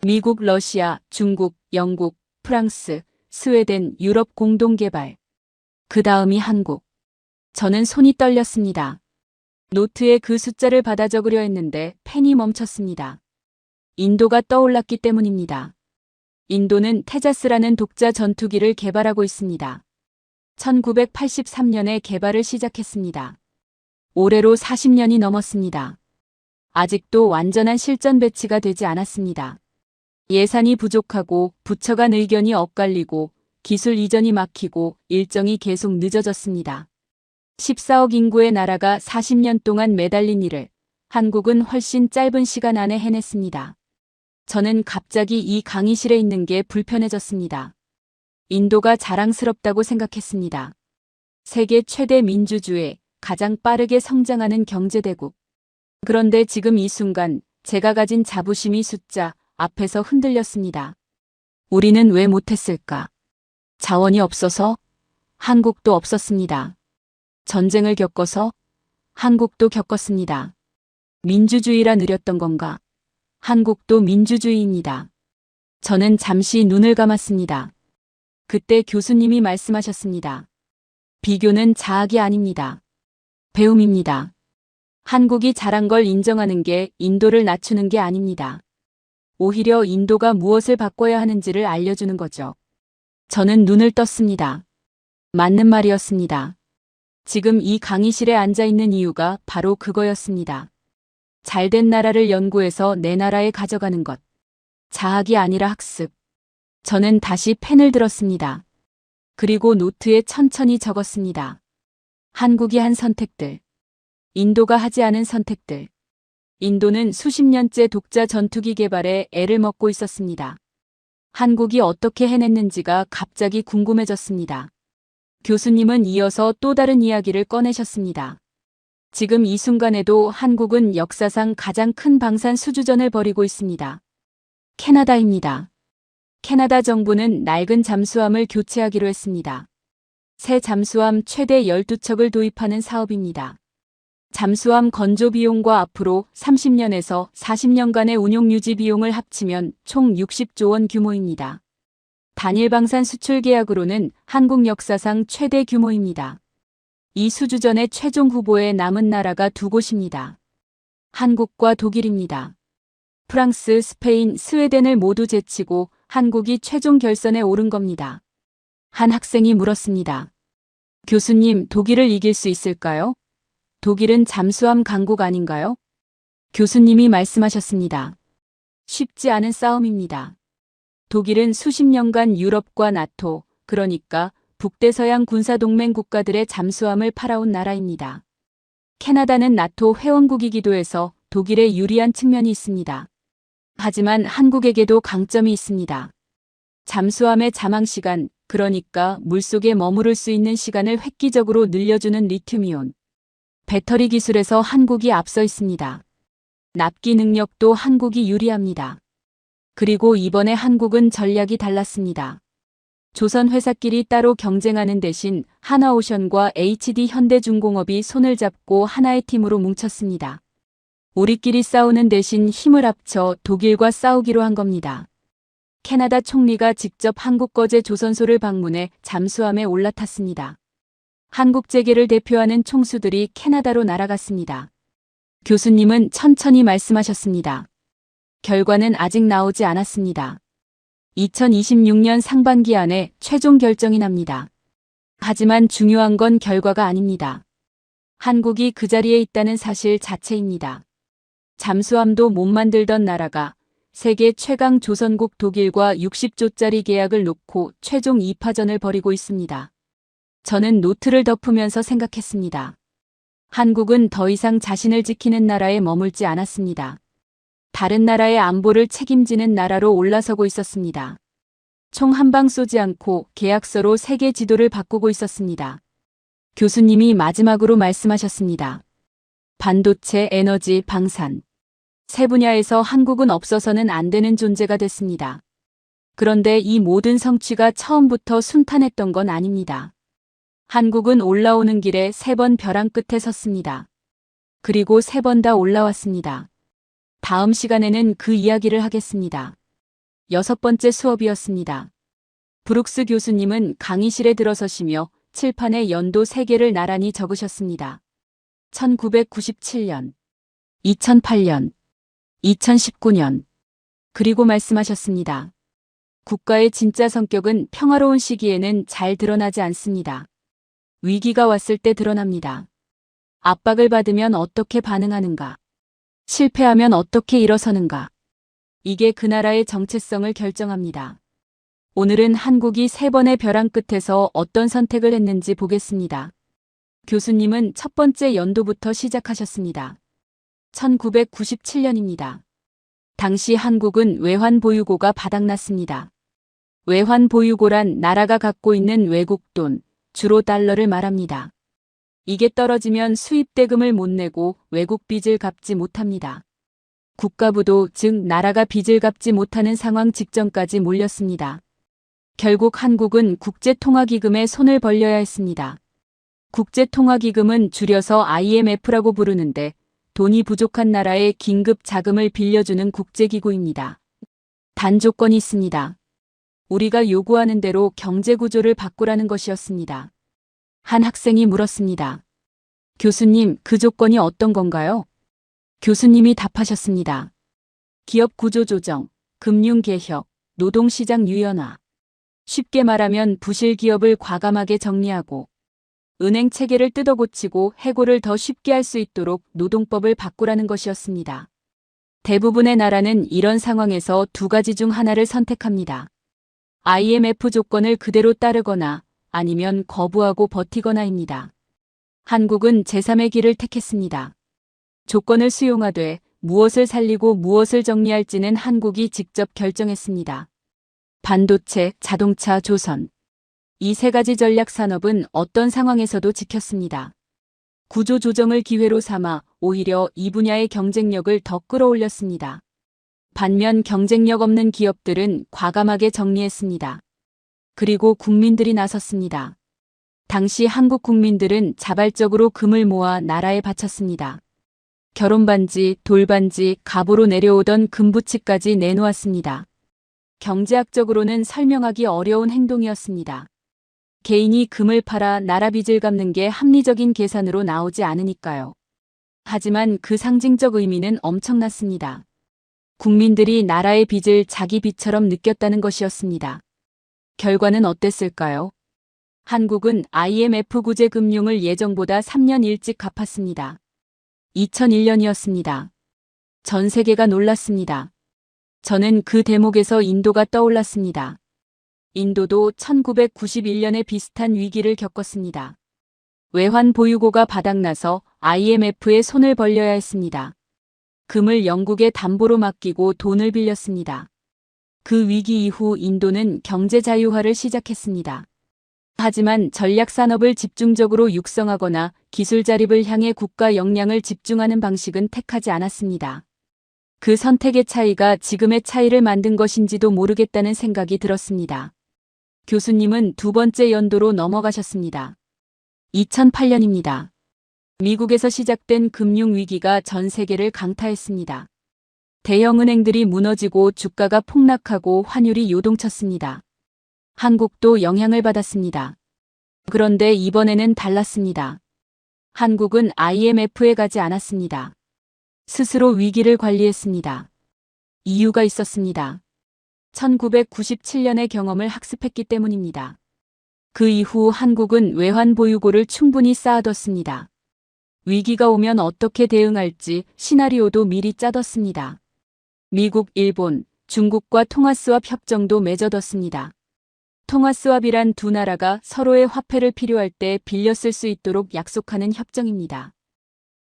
미국, 러시아, 중국, 영국, 프랑스, 스웨덴, 유럽 공동 개발. 그 다음이 한국. 저는 손이 떨렸습니다. 노트에 그 숫자를 받아 적으려 했는데 펜이 멈췄습니다. 인도가 떠올랐기 때문입니다. 인도는 테자스라는 독자 전투기를 개발하고 있습니다. 1983년에 개발을 시작했습니다. 올해로 40년이 넘었습니다. 아직도 완전한 실전 배치가 되지 않았습니다. 예산이 부족하고 부처 간 의견이 엇갈리고 기술 이전이 막히고 일정이 계속 늦어졌습니다. 14억 인구의 나라가 40년 동안 매달린 일을 한국은 훨씬 짧은 시간 안에 해냈습니다. 저는 갑자기 이 강의실에 있는 게 불편해졌습니다. 인도가 자랑스럽다고 생각했습니다. 세계 최대 민주주의, 가장 빠르게 성장하는 경제대국. 그런데 지금 이 순간 제가 가진 자부심이 숫자 앞에서 흔들렸습니다. 우리는 왜 못했을까? 자원이 없어서? 한국도 없었습니다. 전쟁을 겪어서? 한국도 겪었습니다. 민주주의라 느렸던 건가? 한국도 민주주의입니다. 저는 잠시 눈을 감았습니다. 그때 교수님이 말씀하셨습니다. 비교는 자학이 아닙니다. 배움입니다. 한국이 잘한 걸 인정하는 게 인도를 낮추는 게 아닙니다. 오히려 인도가 무엇을 바꿔야 하는지를 알려주는 거죠. 저는 눈을 떴습니다. 맞는 말이었습니다. 지금 이 강의실에 앉아 있는 이유가 바로 그거였습니다. 잘된 나라를 연구해서 내 나라에 가져가는 것. 자학이 아니라 학습. 저는 다시 펜을 들었습니다. 그리고 노트에 천천히 적었습니다. 한국이 한 선택들. 인도가 하지 않은 선택들. 인도는 수십 년째 독자 전투기 개발에 애를 먹고 있었습니다. 한국이 어떻게 해냈는지가 갑자기 궁금해졌습니다. 교수님은 이어서 또 다른 이야기를 꺼내셨습니다. 지금 이 순간에도 한국은 역사상 가장 큰 방산 수주전을 벌이고 있습니다. 캐나다입니다. 캐나다 정부는 낡은 잠수함을 교체하기로 했습니다. 새 잠수함 최대 12척을 도입하는 사업입니다. 잠수함 건조 비용과 앞으로 30년에서 40년간의 운용 유지 비용을 합치면 총 60조 원 규모입니다. 단일 방산 수출 계약으로는 한국 역사상 최대 규모입니다. 이 수주전의 최종 후보에 남은 나라가 두 곳입니다. 한국과 독일입니다. 프랑스, 스페인, 스웨덴을 모두 제치고 한국이 최종 결선에 오른 겁니다. 한 학생이 물었습니다. 교수님, 독일을 이길 수 있을까요? 독일은 잠수함 강국 아닌가요? 교수님이 말씀하셨습니다. 쉽지 않은 싸움입니다. 독일은 수십 년간 유럽과 나토, 그러니까 북대서양 군사동맹 국가들의 잠수함을 팔아온 나라입니다. 캐나다는 나토 회원국이기도 해서 독일에 유리한 측면이 있습니다. 하지만 한국에게도 강점이 있습니다. 잠수함의 잠항시간, 그러니까 물속에 머무를 수 있는 시간을 획기적으로 늘려주는 리튬이온 배터리 기술에서 한국이 앞서 있습니다. 납기 능력도 한국이 유리합니다. 그리고 이번에 한국은 전략이 달랐습니다. 조선 회사끼리 따로 경쟁하는 대신 하나오션과 HD 현대중공업이 손을 잡고 하나의 팀으로 뭉쳤습니다. 우리끼리 싸우는 대신 힘을 합쳐 독일과 싸우기로 한 겁니다. 캐나다 총리가 직접 한국거제 조선소를 방문해 잠수함에 올라탔습니다. 한국 재계를 대표하는 총수들이 캐나다로 날아갔습니다. 교수님은 천천히 말씀하셨습니다. 결과는 아직 나오지 않았습니다. 2026년 상반기 안에 최종 결정이 납니다. 하지만 중요한 건 결과가 아닙니다. 한국이 그 자리에 있다는 사실 자체입니다. 잠수함도 못 만들던 나라가 세계 최강 조선국 독일과 60조짜리 계약을 놓고 최종 2파전을 벌이고 있습니다. 저는 노트를 덮으면서 생각했습니다. 한국은 더 이상 자신을 지키는 나라에 머물지 않았습니다. 다른 나라의 안보를 책임지는 나라로 올라서고 있었습니다. 총 한 방 쏘지 않고 계약서로 세계 지도를 바꾸고 있었습니다. 교수님이 마지막으로 말씀하셨습니다. 반도체, 에너지, 방산. 세 분야에서 한국은 없어서는 안 되는 존재가 됐습니다. 그런데 이 모든 성취가 처음부터 순탄했던 건 아닙니다. 한국은 올라오는 길에 3번 벼랑 끝에 섰습니다. 그리고 3번 다 올라왔습니다. 다음 시간에는 그 이야기를 하겠습니다. 6번째 수업이었습니다. 브룩스 교수님은 강의실에 들어서시며 칠판에 연도 3개를 나란히 적으셨습니다. 1997년, 2008년, 2019년. 그리고 말씀하셨습니다. 국가의 진짜 성격은 평화로운 시기에는 잘 드러나지 않습니다. 위기가 왔을 때 드러납니다. 압박을 받으면 어떻게 반응하는가? 실패하면 어떻게 일어서는가? 이게 그 나라의 정체성을 결정합니다. 오늘은 한국이 3번의 벼랑 끝에서 어떤 선택을 했는지 보겠습니다. 교수님은 첫 번째 연도부터 시작하셨습니다. 1997년입니다. 당시 한국은 외환보유고가 바닥났습니다. 외환보유고란 나라가 갖고 있는 외국 돈, 주로 달러를 말합니다. 이게 떨어지면 수입대금을 못 내고 외국 빚을 갚지 못합니다. 국가부도, 즉 나라가 빚을 갚지 못하는 상황 직전까지 몰렸습니다. 결국 한국은 국제통화기금에 손을 벌려야 했습니다. 국제통화기금은 줄여서 IMF라고 부르는데 돈이 부족한 나라에 긴급 자금을 빌려주는 국제기구입니다. 단 조건이 있습니다. 우리가 요구하는 대로 경제구조를 바꾸라는 것이었습니다. 한 학생이 물었습니다. 교수님, 그 조건이 어떤 건가요? 교수님이 답하셨습니다. 기업 구조 조정, 금융 개혁, 노동시장 유연화. 쉽게 말하면 부실 기업을 과감하게 정리하고 은행 체계를 뜯어고치고 해고를 더 쉽게 할 수 있도록 노동법을 바꾸라는 것이었습니다. 대부분의 나라는 이런 상황에서 2가지 중 하나를 선택합니다. IMF 조건을 그대로 따르거나 아니면 거부하고 버티거나입니다. 한국은 제3의 길을 택했습니다. 조건을 수용하되 무엇을 살리고 무엇을 정리할지는 한국이 직접 결정했습니다. 반도체, 자동차, 조선. 이 3가지 전략 산업은 어떤 상황에서도 지켰습니다. 구조 조정을 기회로 삼아 오히려 이 분야의 경쟁력을 더 끌어올렸습니다. 반면 경쟁력 없는 기업들은 과감하게 정리했습니다. 그리고 국민들이 나섰습니다. 당시 한국 국민들은 자발적으로 금을 모아 나라에 바쳤습니다. 결혼반지, 돌반지, 갑오로 내려오던 금부치까지 내놓았습니다. 경제학적으로는 설명하기 어려운 행동이었습니다. 개인이 금을 팔아 나라 빚을 갚는 게 합리적인 계산으로 나오지 않으니까요. 하지만 그 상징적 의미는 엄청났습니다. 국민들이 나라의 빚을 자기 빚처럼 느꼈다는 것이었습니다. 결과는 어땠을까요? 한국은 IMF 구제 금융을 예정보다 3년 일찍 갚았습니다. 2001년이었습니다. 전 세계가 놀랐습니다. 저는 그 대목에서 인도가 떠올랐습니다. 인도도 1991년에 비슷한 위기를 겪었습니다. 외환 보유고가 바닥나서 IMF에 손을 벌려야 했습니다. 금을 영국에 담보로 맡기고 돈을 빌렸습니다. 그 위기 이후 인도는 경제 자유화를 시작했습니다. 하지만 전략 산업을 집중적으로 육성하거나 기술 자립을 향해 국가 역량을 집중하는 방식은 택하지 않았습니다. 그 선택의 차이가 지금의 차이를 만든 것인지도 모르겠다는 생각이 들었습니다. 교수님은 두 번째 연도로 넘어가셨습니다. 2008년입니다. 미국에서 시작된 금융위기가 전 세계를 강타했습니다. 대형은행들이 무너지고 주가가 폭락하고 환율이 요동쳤습니다. 한국도 영향을 받았습니다. 그런데 이번에는 달랐습니다. 한국은 IMF에 가지 않았습니다. 스스로 위기를 관리했습니다. 이유가 있었습니다. 1997년의 경험을 학습했기 때문입니다. 그 이후 한국은 외환 보유고를 충분히 쌓아뒀습니다. 위기가 오면 어떻게 대응할지 시나리오도 미리 짜뒀습니다. 미국, 일본, 중국과 통화스왑 협정도 맺어뒀습니다. 통화스왑이란 두 나라가 서로의 화폐를 필요할 때 빌려 쓸 수 있도록 약속하는 협정입니다.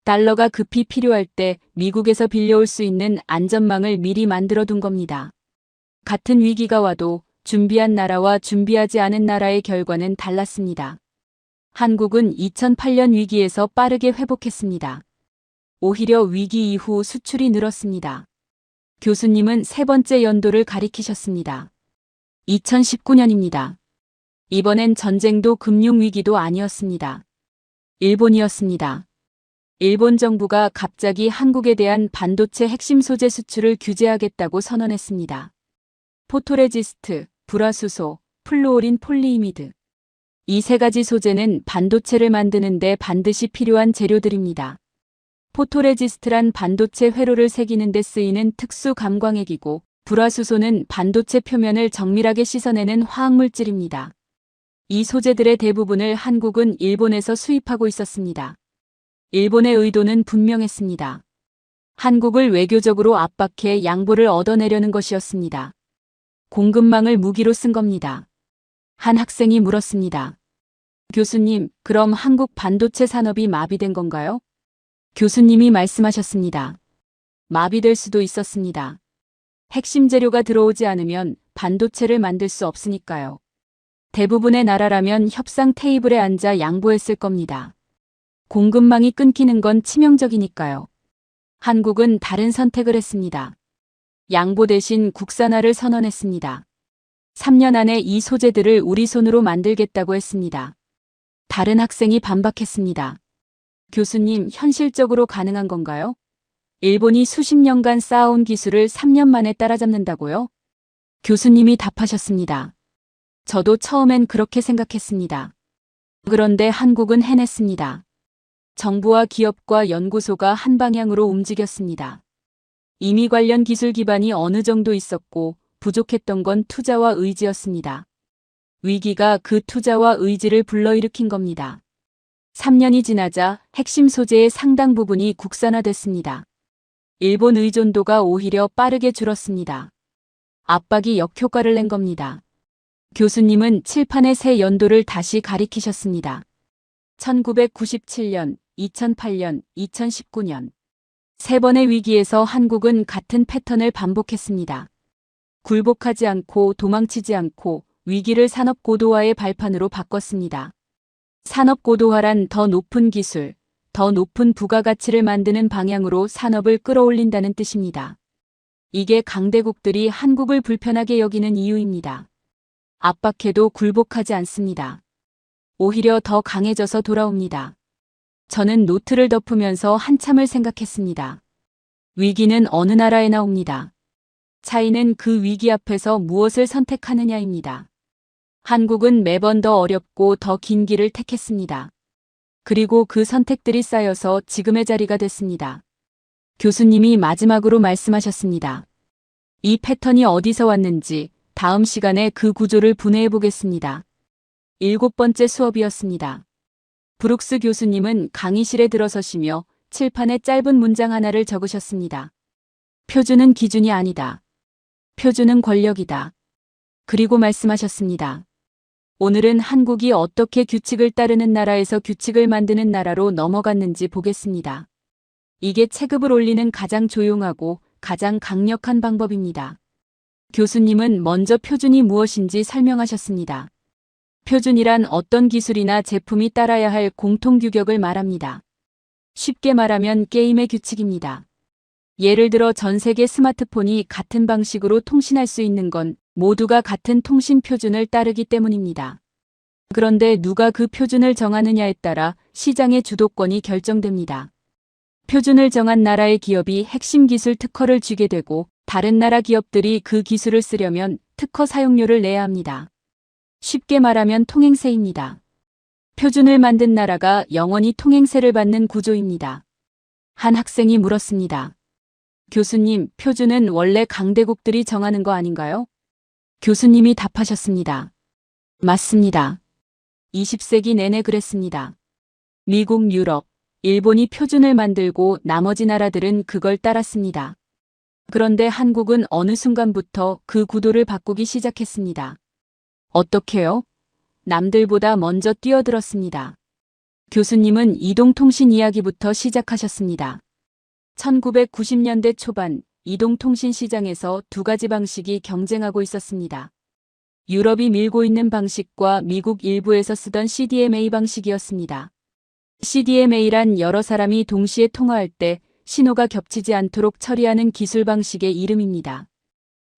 달러가 급히 필요할 때 미국에서 빌려올 수 있는 안전망을 미리 만들어둔 겁니다. 같은 위기가 와도 준비한 나라와 준비하지 않은 나라의 결과는 달랐습니다. 한국은 2008년 위기에서 빠르게 회복했습니다. 오히려 위기 이후 수출이 늘었습니다. 교수님은 세 번째 연도를 가리키셨습니다. 2019년입니다. 이번엔 전쟁도 금융위기도 아니었습니다. 일본이었습니다. 일본 정부가 갑자기 한국에 대한 반도체 핵심 소재 수출을 규제하겠다고 선언했습니다. 포토레지스트, 불화수소, 플루오린 폴리이미드. 이 세 가지 소재는 반도체를 만드는데 반드시 필요한 재료들입니다. 포토레지스트란 반도체 회로를 새기는 데 쓰이는 특수 감광액이고 불화수소는 반도체 표면을 정밀하게 씻어내는 화학물질입니다. 이 소재들의 대부분을 한국은 일본에서 수입하고 있었습니다. 일본의 의도는 분명했습니다. 한국을 외교적으로 압박해 양보를 얻어내려는 것이었습니다. 공급망을 무기로 쓴 겁니다. 한 학생이 물었습니다. 교수님, 그럼 한국 반도체 산업이 마비된 건가요? 교수님이 말씀하셨습니다. 마비될 수도 있었습니다. 핵심 재료가 들어오지 않으면 반도체를 만들 수 없으니까요. 대부분의 나라라면 협상 테이블에 앉아 양보했을 겁니다. 공급망이 끊기는 건 치명적이니까요. 한국은 다른 선택을 했습니다. 양보 대신 국산화를 선언했습니다. 3년 안에 이 소재들을 우리 손으로 만들겠다고 했습니다. 다른 학생이 반박했습니다. 교수님, 현실적으로 가능한 건가요? 일본이 수십 년간 쌓아온 기술을 3년 만에 따라잡는다고요? 교수님이 답하셨습니다. 저도 처음엔 그렇게 생각했습니다. 그런데 한국은 해냈습니다. 정부와 기업과 연구소가 한 방향으로 움직였습니다. 이미 관련 기술 기반이 어느 정도 있었고 부족했던 건 투자와 의지였습니다. 위기가 그 투자와 의지를 불러일으킨 겁니다. 3년이 지나자 핵심 소재의 상당 부분이 국산화됐습니다. 일본 의존도가 오히려 빠르게 줄었습니다. 압박이 역효과를 낸 겁니다. 교수님은 칠판의 새 연도를 다시 가리키셨습니다. 1997년, 2008년, 2019년. 세 번의 위기에서 한국은 같은 패턴을 반복했습니다. 굴복하지 않고 도망치지 않고 위기를 산업 고도화의 발판으로 바꿨습니다. 산업 고도화란 더 높은 기술, 더 높은 부가가치를 만드는 방향으로 산업을 끌어올린다는 뜻입니다. 이게 강대국들이 한국을 불편하게 여기는 이유입니다. 압박해도 굴복하지 않습니다. 오히려 더 강해져서 돌아옵니다. 저는 노트를 덮으면서 한참을 생각했습니다. 위기는 어느 나라에나 옵니다. 차이는 그 위기 앞에서 무엇을 선택하느냐입니다. 한국은 매번 더 어렵고 더 긴 길을 택했습니다. 그리고 그 선택들이 쌓여서 지금의 자리가 됐습니다. 교수님이 마지막으로 말씀하셨습니다. 이 패턴이 어디서 왔는지 다음 시간에 그 구조를 분해해 보겠습니다. 7번째 수업이었습니다. 브룩스 교수님은 강의실에 들어서시며 칠판에 짧은 문장 하나를 적으셨습니다. 표준은 기준이 아니다. 표준은 권력이다. 그리고 말씀하셨습니다. 오늘은 한국이 어떻게 규칙을 따르는 나라에서 규칙을 만드는 나라로 넘어갔는지 보겠습니다. 이게 체급을 올리는 가장 조용하고 가장 강력한 방법입니다. 교수님은 먼저 표준이 무엇인지 설명하셨습니다. 표준이란 어떤 기술이나 제품이 따라야 할 공통규격을 말합니다. 쉽게 말하면 게임의 규칙입니다. 예를 들어 전 세계 스마트폰이 같은 방식으로 통신할 수 있는 건 모두가 같은 통신 표준을 따르기 때문입니다. 그런데 누가 그 표준을 정하느냐에 따라 시장의 주도권이 결정됩니다. 표준을 정한 나라의 기업이 핵심 기술 특허를 쥐게 되고 다른 나라 기업들이 그 기술을 쓰려면 특허 사용료를 내야 합니다. 쉽게 말하면 통행세입니다. 표준을 만든 나라가 영원히 통행세를 받는 구조입니다. 한 학생이 물었습니다. 교수님, 표준은 원래 강대국들이 정하는 거 아닌가요? 교수님이 답하셨습니다. 맞습니다. 20세기 내내 그랬습니다. 미국, 유럽, 일본이 표준을 만들고 나머지 나라들은 그걸 따랐습니다. 그런데 한국은 어느 순간부터 그 구도를 바꾸기 시작했습니다. 어떻게요? 남들보다 먼저 뛰어들었습니다. 교수님은 이동통신 이야기부터 시작하셨습니다. 1990년대 초반 이동통신 시장에서 두 가지 방식이 경쟁하고 있었습니다. 유럽이 밀고 있는 방식과 미국 일부에서 쓰던 CDMA 방식이었습니다. CDMA란 여러 사람이 동시에 통화할 때 신호가 겹치지 않도록 처리하는 기술 방식의 이름입니다.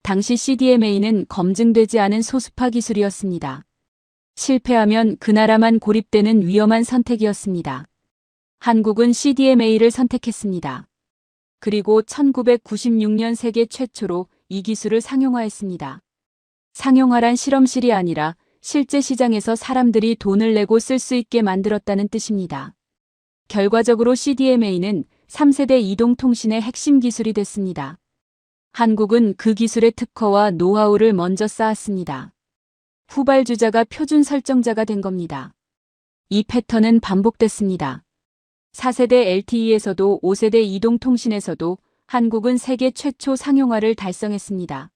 당시 CDMA는 검증되지 않은 소수파 기술이었습니다. 실패하면 그 나라만 고립되는 위험한 선택이었습니다. 한국은 CDMA를 선택했습니다. 그리고 1996년 세계 최초로 이 기술을 상용화했습니다. 상용화란 실험실이 아니라 실제 시장에서 사람들이 돈을 내고 쓸 수 있게 만들었다는 뜻입니다. 결과적으로 CDMA는 3세대 이동통신의 핵심 기술이 됐습니다. 한국은 그 기술의 특허와 노하우를 먼저 쌓았습니다. 후발주자가 표준 설정자가 된 겁니다. 이 패턴은 반복됐습니다. 4세대 LTE에서도 5세대 이동통신에서도 한국은 세계 최초 상용화를 달성했습니다.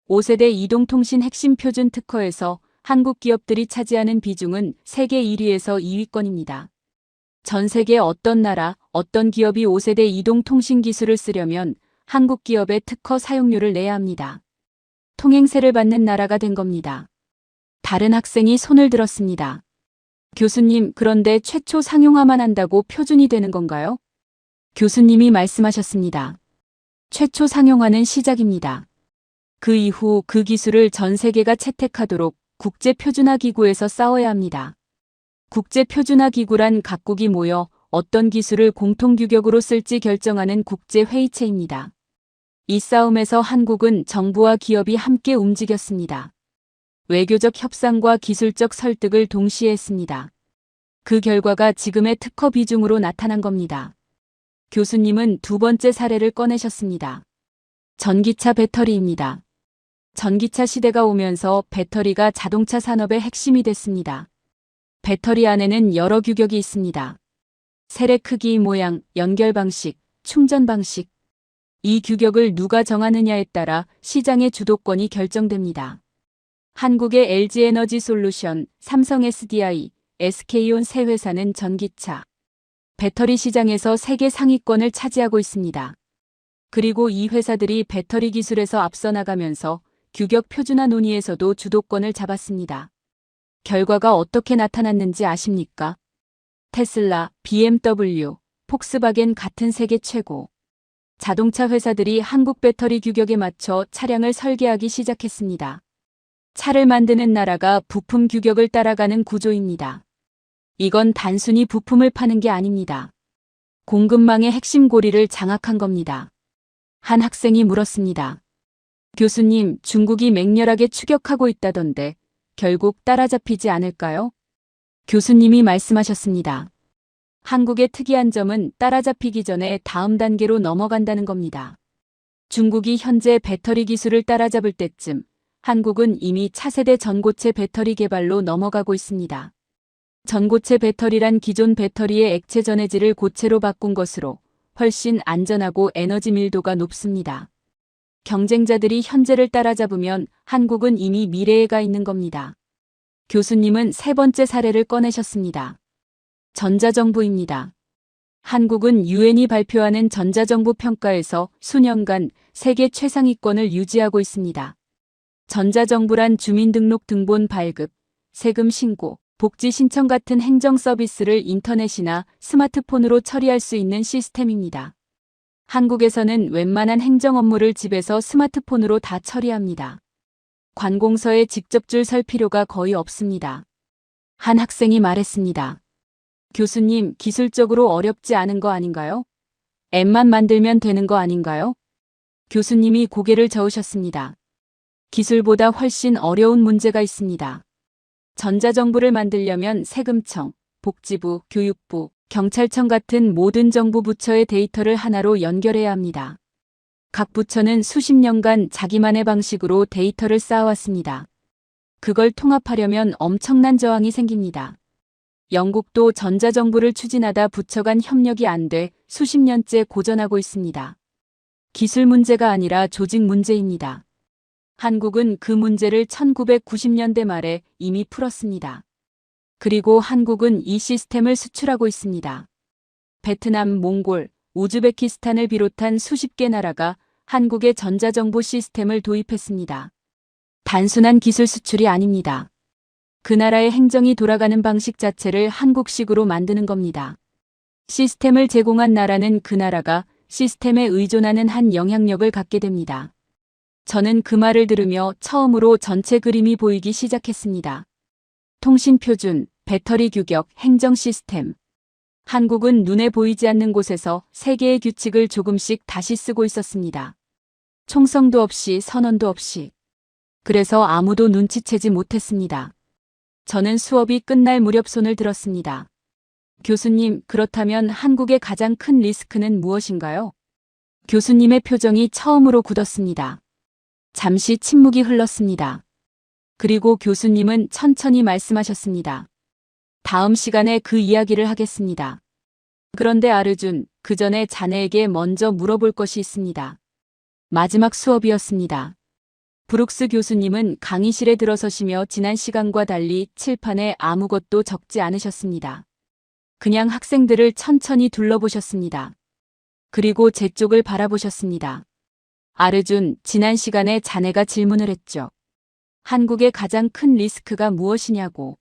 5세대 이동통신 핵심 표준 특허에서 한국 기업들이 차지하는 비중은 세계 1위에서 2위권입니다. 전 세계 어떤 나라, 어떤 기업이 5세대 이동통신 기술을 쓰려면 한국 기업의 특허 사용료를 내야 합니다. 통행세를 받는 나라가 된 겁니다. 다른 학생이 손을 들었습니다. 교수님, 그런데 최초 상용화만 한다고 표준이 되는 건가요? 교수님이 말씀하셨습니다. 최초 상용화는 시작입니다. 그 이후 그 기술을 전 세계가 채택하도록 국제표준화기구에서 싸워야 합니다. 국제표준화기구란 각국이 모여 어떤 기술을 공통규격으로 쓸지 결정하는 국제회의체입니다. 이 싸움에서 한국은 정부와 기업이 함께 움직였습니다. 외교적 협상과 기술적 설득을 동시에 했습니다. 그 결과가 지금의 특허 비중으로 나타난 겁니다. 교수님은 두 번째 사례를 꺼내셨습니다. 전기차 배터리입니다. 전기차 시대가 오면서 배터리가 자동차 산업의 핵심이 됐습니다. 배터리 안에는 여러 규격이 있습니다. 세례 크기, 모양, 연결 방식, 충전 방식. 이 규격을 누가 정하느냐에 따라 시장의 주도권이 결정됩니다. 한국의 LG에너지솔루션, 삼성 SDI, SK온 세 회사는 전기차, 배터리 시장에서 세계 상위권을 차지하고 있습니다. 그리고 이 회사들이 배터리 기술에서 앞서 나가면서 규격 표준화 논의에서도 주도권을 잡았습니다. 결과가 어떻게 나타났는지 아십니까? 테슬라, BMW, 폭스바겐 같은 세계 최고 자동차 회사들이 한국 배터리 규격에 맞춰 차량을 설계하기 시작했습니다. 차를 만드는 나라가 부품 규격을 따라가는 구조입니다. 이건 단순히 부품을 파는 게 아닙니다. 공급망의 핵심 고리를 장악한 겁니다. 한 학생이 물었습니다. 교수님, 중국이 맹렬하게 추격하고 있다던데 결국 따라잡히지 않을까요? 교수님이 말씀하셨습니다. 한국의 특이한 점은 따라잡히기 전에 다음 단계로 넘어간다는 겁니다. 중국이 현재 배터리 기술을 따라잡을 때쯤 한국은 이미 차세대 전고체 배터리 개발로 넘어가고 있습니다. 전고체 배터리란 기존 배터리의 액체 전해질을 고체로 바꾼 것으로 훨씬 안전하고 에너지 밀도가 높습니다. 경쟁자들이 현재를 따라잡으면 한국은 이미 미래에 가 있는 겁니다. 교수님은 세 번째 사례를 꺼내셨습니다. 전자정부입니다. 한국은 유엔이 발표하는 전자정부 평가에서 수년간 세계 최상위권을 유지하고 있습니다. 전자정부란 주민등록 등본 발급, 세금 신고, 복지 신청 같은 행정 서비스를 인터넷이나 스마트폰으로 처리할 수 있는 시스템입니다. 한국에서는 웬만한 행정 업무를 집에서 스마트폰으로 다 처리합니다. 관공서에 직접 줄 설 필요가 거의 없습니다. 한 학생이 말했습니다. 교수님, 기술적으로 어렵지 않은 거 아닌가요? 앱만 만들면 되는 거 아닌가요? 교수님이 고개를 저으셨습니다. 기술보다 훨씬 어려운 문제가 있습니다. 전자정부를 만들려면 세금청, 복지부, 교육부, 경찰청 같은 모든 정부 부처의 데이터를 하나로 연결해야 합니다. 각 부처는 수십 년간 자기만의 방식으로 데이터를 쌓아왔습니다. 그걸 통합하려면 엄청난 저항이 생깁니다. 영국도 전자정부를 추진하다 부처 간 협력이 안 돼 수십 년째 고전하고 있습니다. 기술 문제가 아니라 조직 문제입니다. 한국은 그 문제를 1990년대 말에 이미 풀었습니다. 그리고 한국은 이 시스템을 수출하고 있습니다. 베트남, 몽골, 우즈베키스탄을 비롯한 수십 개 나라가 한국의 전자정부 시스템을 도입했습니다. 단순한 기술 수출이 아닙니다. 그 나라의 행정이 돌아가는 방식 자체를 한국식으로 만드는 겁니다. 시스템을 제공한 나라는 그 나라가 시스템에 의존하는 한 영향력을 갖게 됩니다. 저는 그 말을 들으며 처음으로 전체 그림이 보이기 시작했습니다. 통신 표준, 배터리 규격, 행정 시스템. 한국은 눈에 보이지 않는 곳에서 세계의 규칙을 조금씩 다시 쓰고 있었습니다. 총성도 없이 선언도 없이. 그래서 아무도 눈치채지 못했습니다. 저는 수업이 끝날 무렵 손을 들었습니다. 교수님, 그렇다면 한국의 가장 큰 리스크는 무엇인가요? 교수님의 표정이 처음으로 굳었습니다. 잠시 침묵이 흘렀습니다. 그리고 교수님은 천천히 말씀하셨습니다. 다음 시간에 그 이야기를 하겠습니다. 그런데 아르준, 그 전에 자네에게 먼저 물어볼 것이 있습니다. 마지막 수업이었습니다. 브룩스 교수님은 강의실에 들어서시며 지난 시간과 달리 칠판에 아무것도 적지 않으셨습니다. 그냥 학생들을 천천히 둘러보셨습니다. 그리고 제 쪽을 바라보셨습니다. 아르준, 지난 시간에 자네가 질문을 했죠. 한국의 가장 큰 리스크가 무엇이냐고.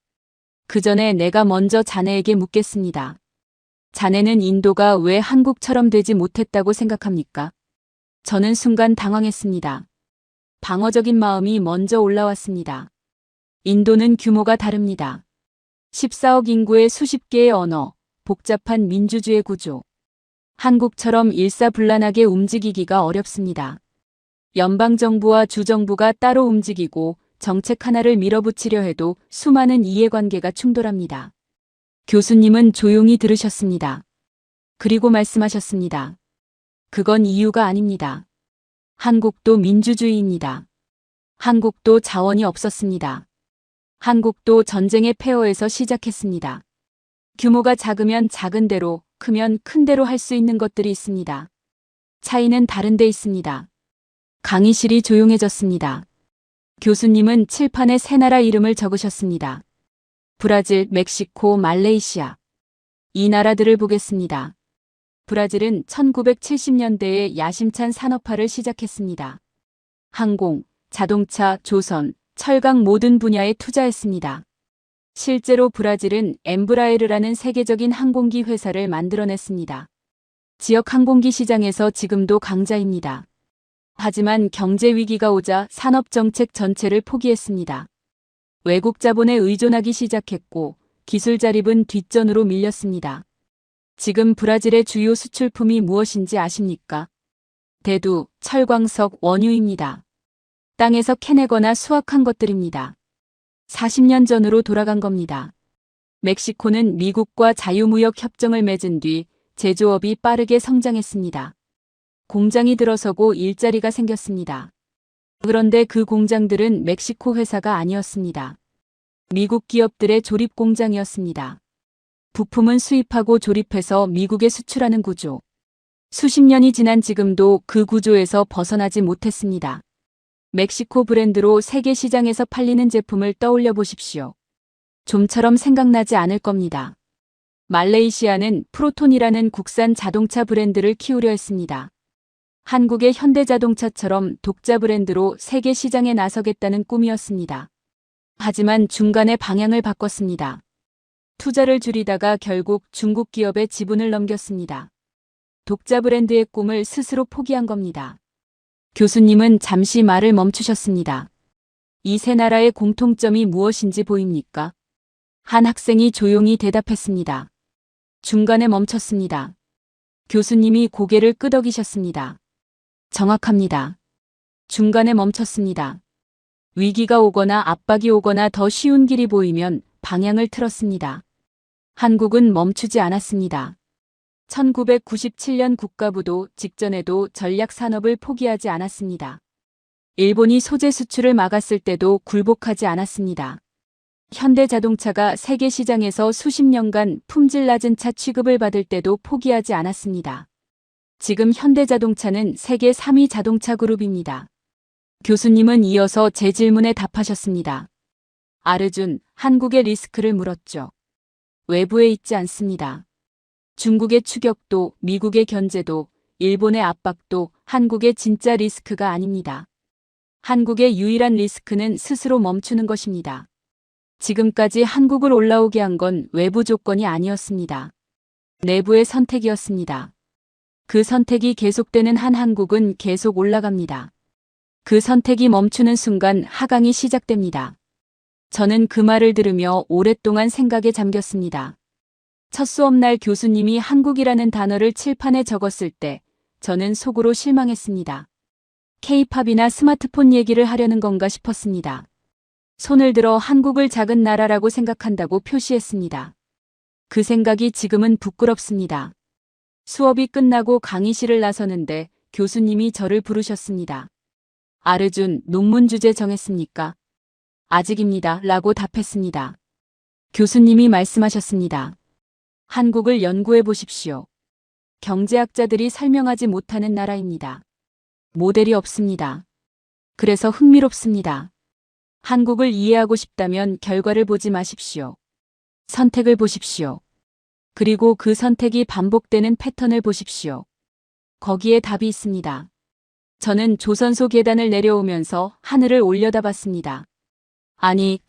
그 전에 내가 먼저 자네에게 묻겠습니다. 자네는 인도가 왜 한국처럼 되지 못했다고 생각합니까? 저는 순간 당황했습니다. 방어적인 마음이 먼저 올라왔습니다. 인도는 규모가 다릅니다. 14억 인구의 수십 개의 언어, 복잡한 민주주의 구조. 한국처럼 일사불란하게 움직이기가 어렵습니다. 연방정부와 주정부가 따로 움직이고 정책 하나를 밀어붙이려 해도 수많은 이해관계가 충돌합니다. 교수님은 조용히 들으셨습니다. 그리고 말씀하셨습니다. 그건 이유가 아닙니다. 한국도 민주주의입니다. 한국도 자원이 없었습니다. 한국도 전쟁의 폐허에서 시작했습니다. 규모가 작으면 작은 대로, 크면 큰 대로 할 수 있는 것들이 있습니다. 차이는 다른 데 있습니다. 강의실이 조용해졌습니다. 교수님은 칠판에 세 나라 이름을 적으셨습니다. 브라질, 멕시코, 말레이시아. 이 나라들을 보겠습니다. 브라질은 1970년대에 야심찬 산업화를 시작했습니다. 항공, 자동차, 조선, 철강 모든 분야에 투자했습니다. 실제로 브라질은 엠브라에르라는 세계적인 항공기 회사를 만들어냈습니다. 지역 항공기 시장에서 지금도 강자입니다. 하지만 경제 위기가 오자 산업정책 전체를 포기했습니다. 외국 자본에 의존하기 시작했고 기술 자립은 뒷전으로 밀렸습니다. 지금 브라질의 주요 수출품이 무엇인지 아십니까? 대두, 철광석, 원유입니다. 땅에서 캐내거나 수확한 것들입니다. 40년 전으로 돌아간 겁니다. 멕시코는 미국과 자유무역 협정을 맺은 뒤 제조업이 빠르게 성장했습니다. 공장이 들어서고 일자리가 생겼습니다. 그런데 그 공장들은 멕시코 회사가 아니었습니다. 미국 기업들의 조립 공장이었습니다. 부품은 수입하고 조립해서 미국에 수출하는 구조. 수십 년이 지난 지금도 그 구조에서 벗어나지 못했습니다. 멕시코 브랜드로 세계 시장에서 팔리는 제품을 떠올려 보십시오. 좀처럼 생각나지 않을 겁니다. 말레이시아는 프로톤이라는 국산 자동차 브랜드를 키우려 했습니다. 한국의 현대자동차처럼 독자 브랜드로 세계 시장에 나서겠다는 꿈이었습니다. 하지만 중간에 방향을 바꿨습니다. 투자를 줄이다가 결국 중국 기업에 지분을 넘겼습니다. 독자 브랜드의 꿈을 스스로 포기한 겁니다. 교수님은 잠시 말을 멈추셨습니다. 이 세 나라의 공통점이 무엇인지 보입니까? 한 학생이 조용히 대답했습니다. 중간에 멈췄습니다. 교수님이 고개를 끄덕이셨습니다. 정확합니다. 중간에 멈췄습니다. 위기가 오거나 압박이 오거나 더 쉬운 길이 보이면 방향을 틀었습니다. 한국은 멈추지 않았습니다. 1997년 국가부도 직전에도 전략 산업을 포기하지 않았습니다. 일본이 소재 수출을 막았을 때도 굴복하지 않았습니다. 현대자동차가 세계 시장에서 수십 년간 품질 낮은 차 취급을 받을 때도 포기하지 않았습니다. 지금 현대자동차는 세계 3위 자동차 그룹입니다. 교수님은 이어서 제 질문에 답하셨습니다. 아르준, 한국의 리스크를 물었죠. 외부에 있지 않습니다. 중국의 추격도, 미국의 견제도, 일본의 압박도 한국의 진짜 리스크가 아닙니다. 한국의 유일한 리스크는 스스로 멈추는 것입니다. 지금까지 한국을 올라오게 한 건 외부 조건이 아니었습니다. 내부의 선택이었습니다. 그 선택이 계속되는 한 한국은 계속 올라갑니다. 그 선택이 멈추는 순간 하강이 시작됩니다. 저는 그 말을 들으며 오랫동안 생각에 잠겼습니다. 첫 수업날 교수님이 한국이라는 단어를 칠판에 적었을 때 저는 속으로 실망했습니다. K-팝이나 스마트폰 얘기를 하려는 건가 싶었습니다. 손을 들어 한국을 작은 나라라고 생각한다고 표시했습니다. 그 생각이 지금은 부끄럽습니다. 수업이 끝나고 강의실을 나서는데 교수님이 저를 부르셨습니다. 아르준, 논문 주제 정했습니까? 아직입니다. 라고 답했습니다. 교수님이 말씀하셨습니다. 한국을 연구해 보십시오. 경제학자들이 설명하지 못하는 나라입니다. 모델이 없습니다. 그래서 흥미롭습니다. 한국을 이해하고 싶다면 결과를 보지 마십시오. 선택을 보십시오. 그리고 그 선택이 반복되는 패턴을 보십시오. 거기에 답이 있습니다. 저는 조선소 계단을 내려오면서 하늘을 올려다봤습니다. 아니,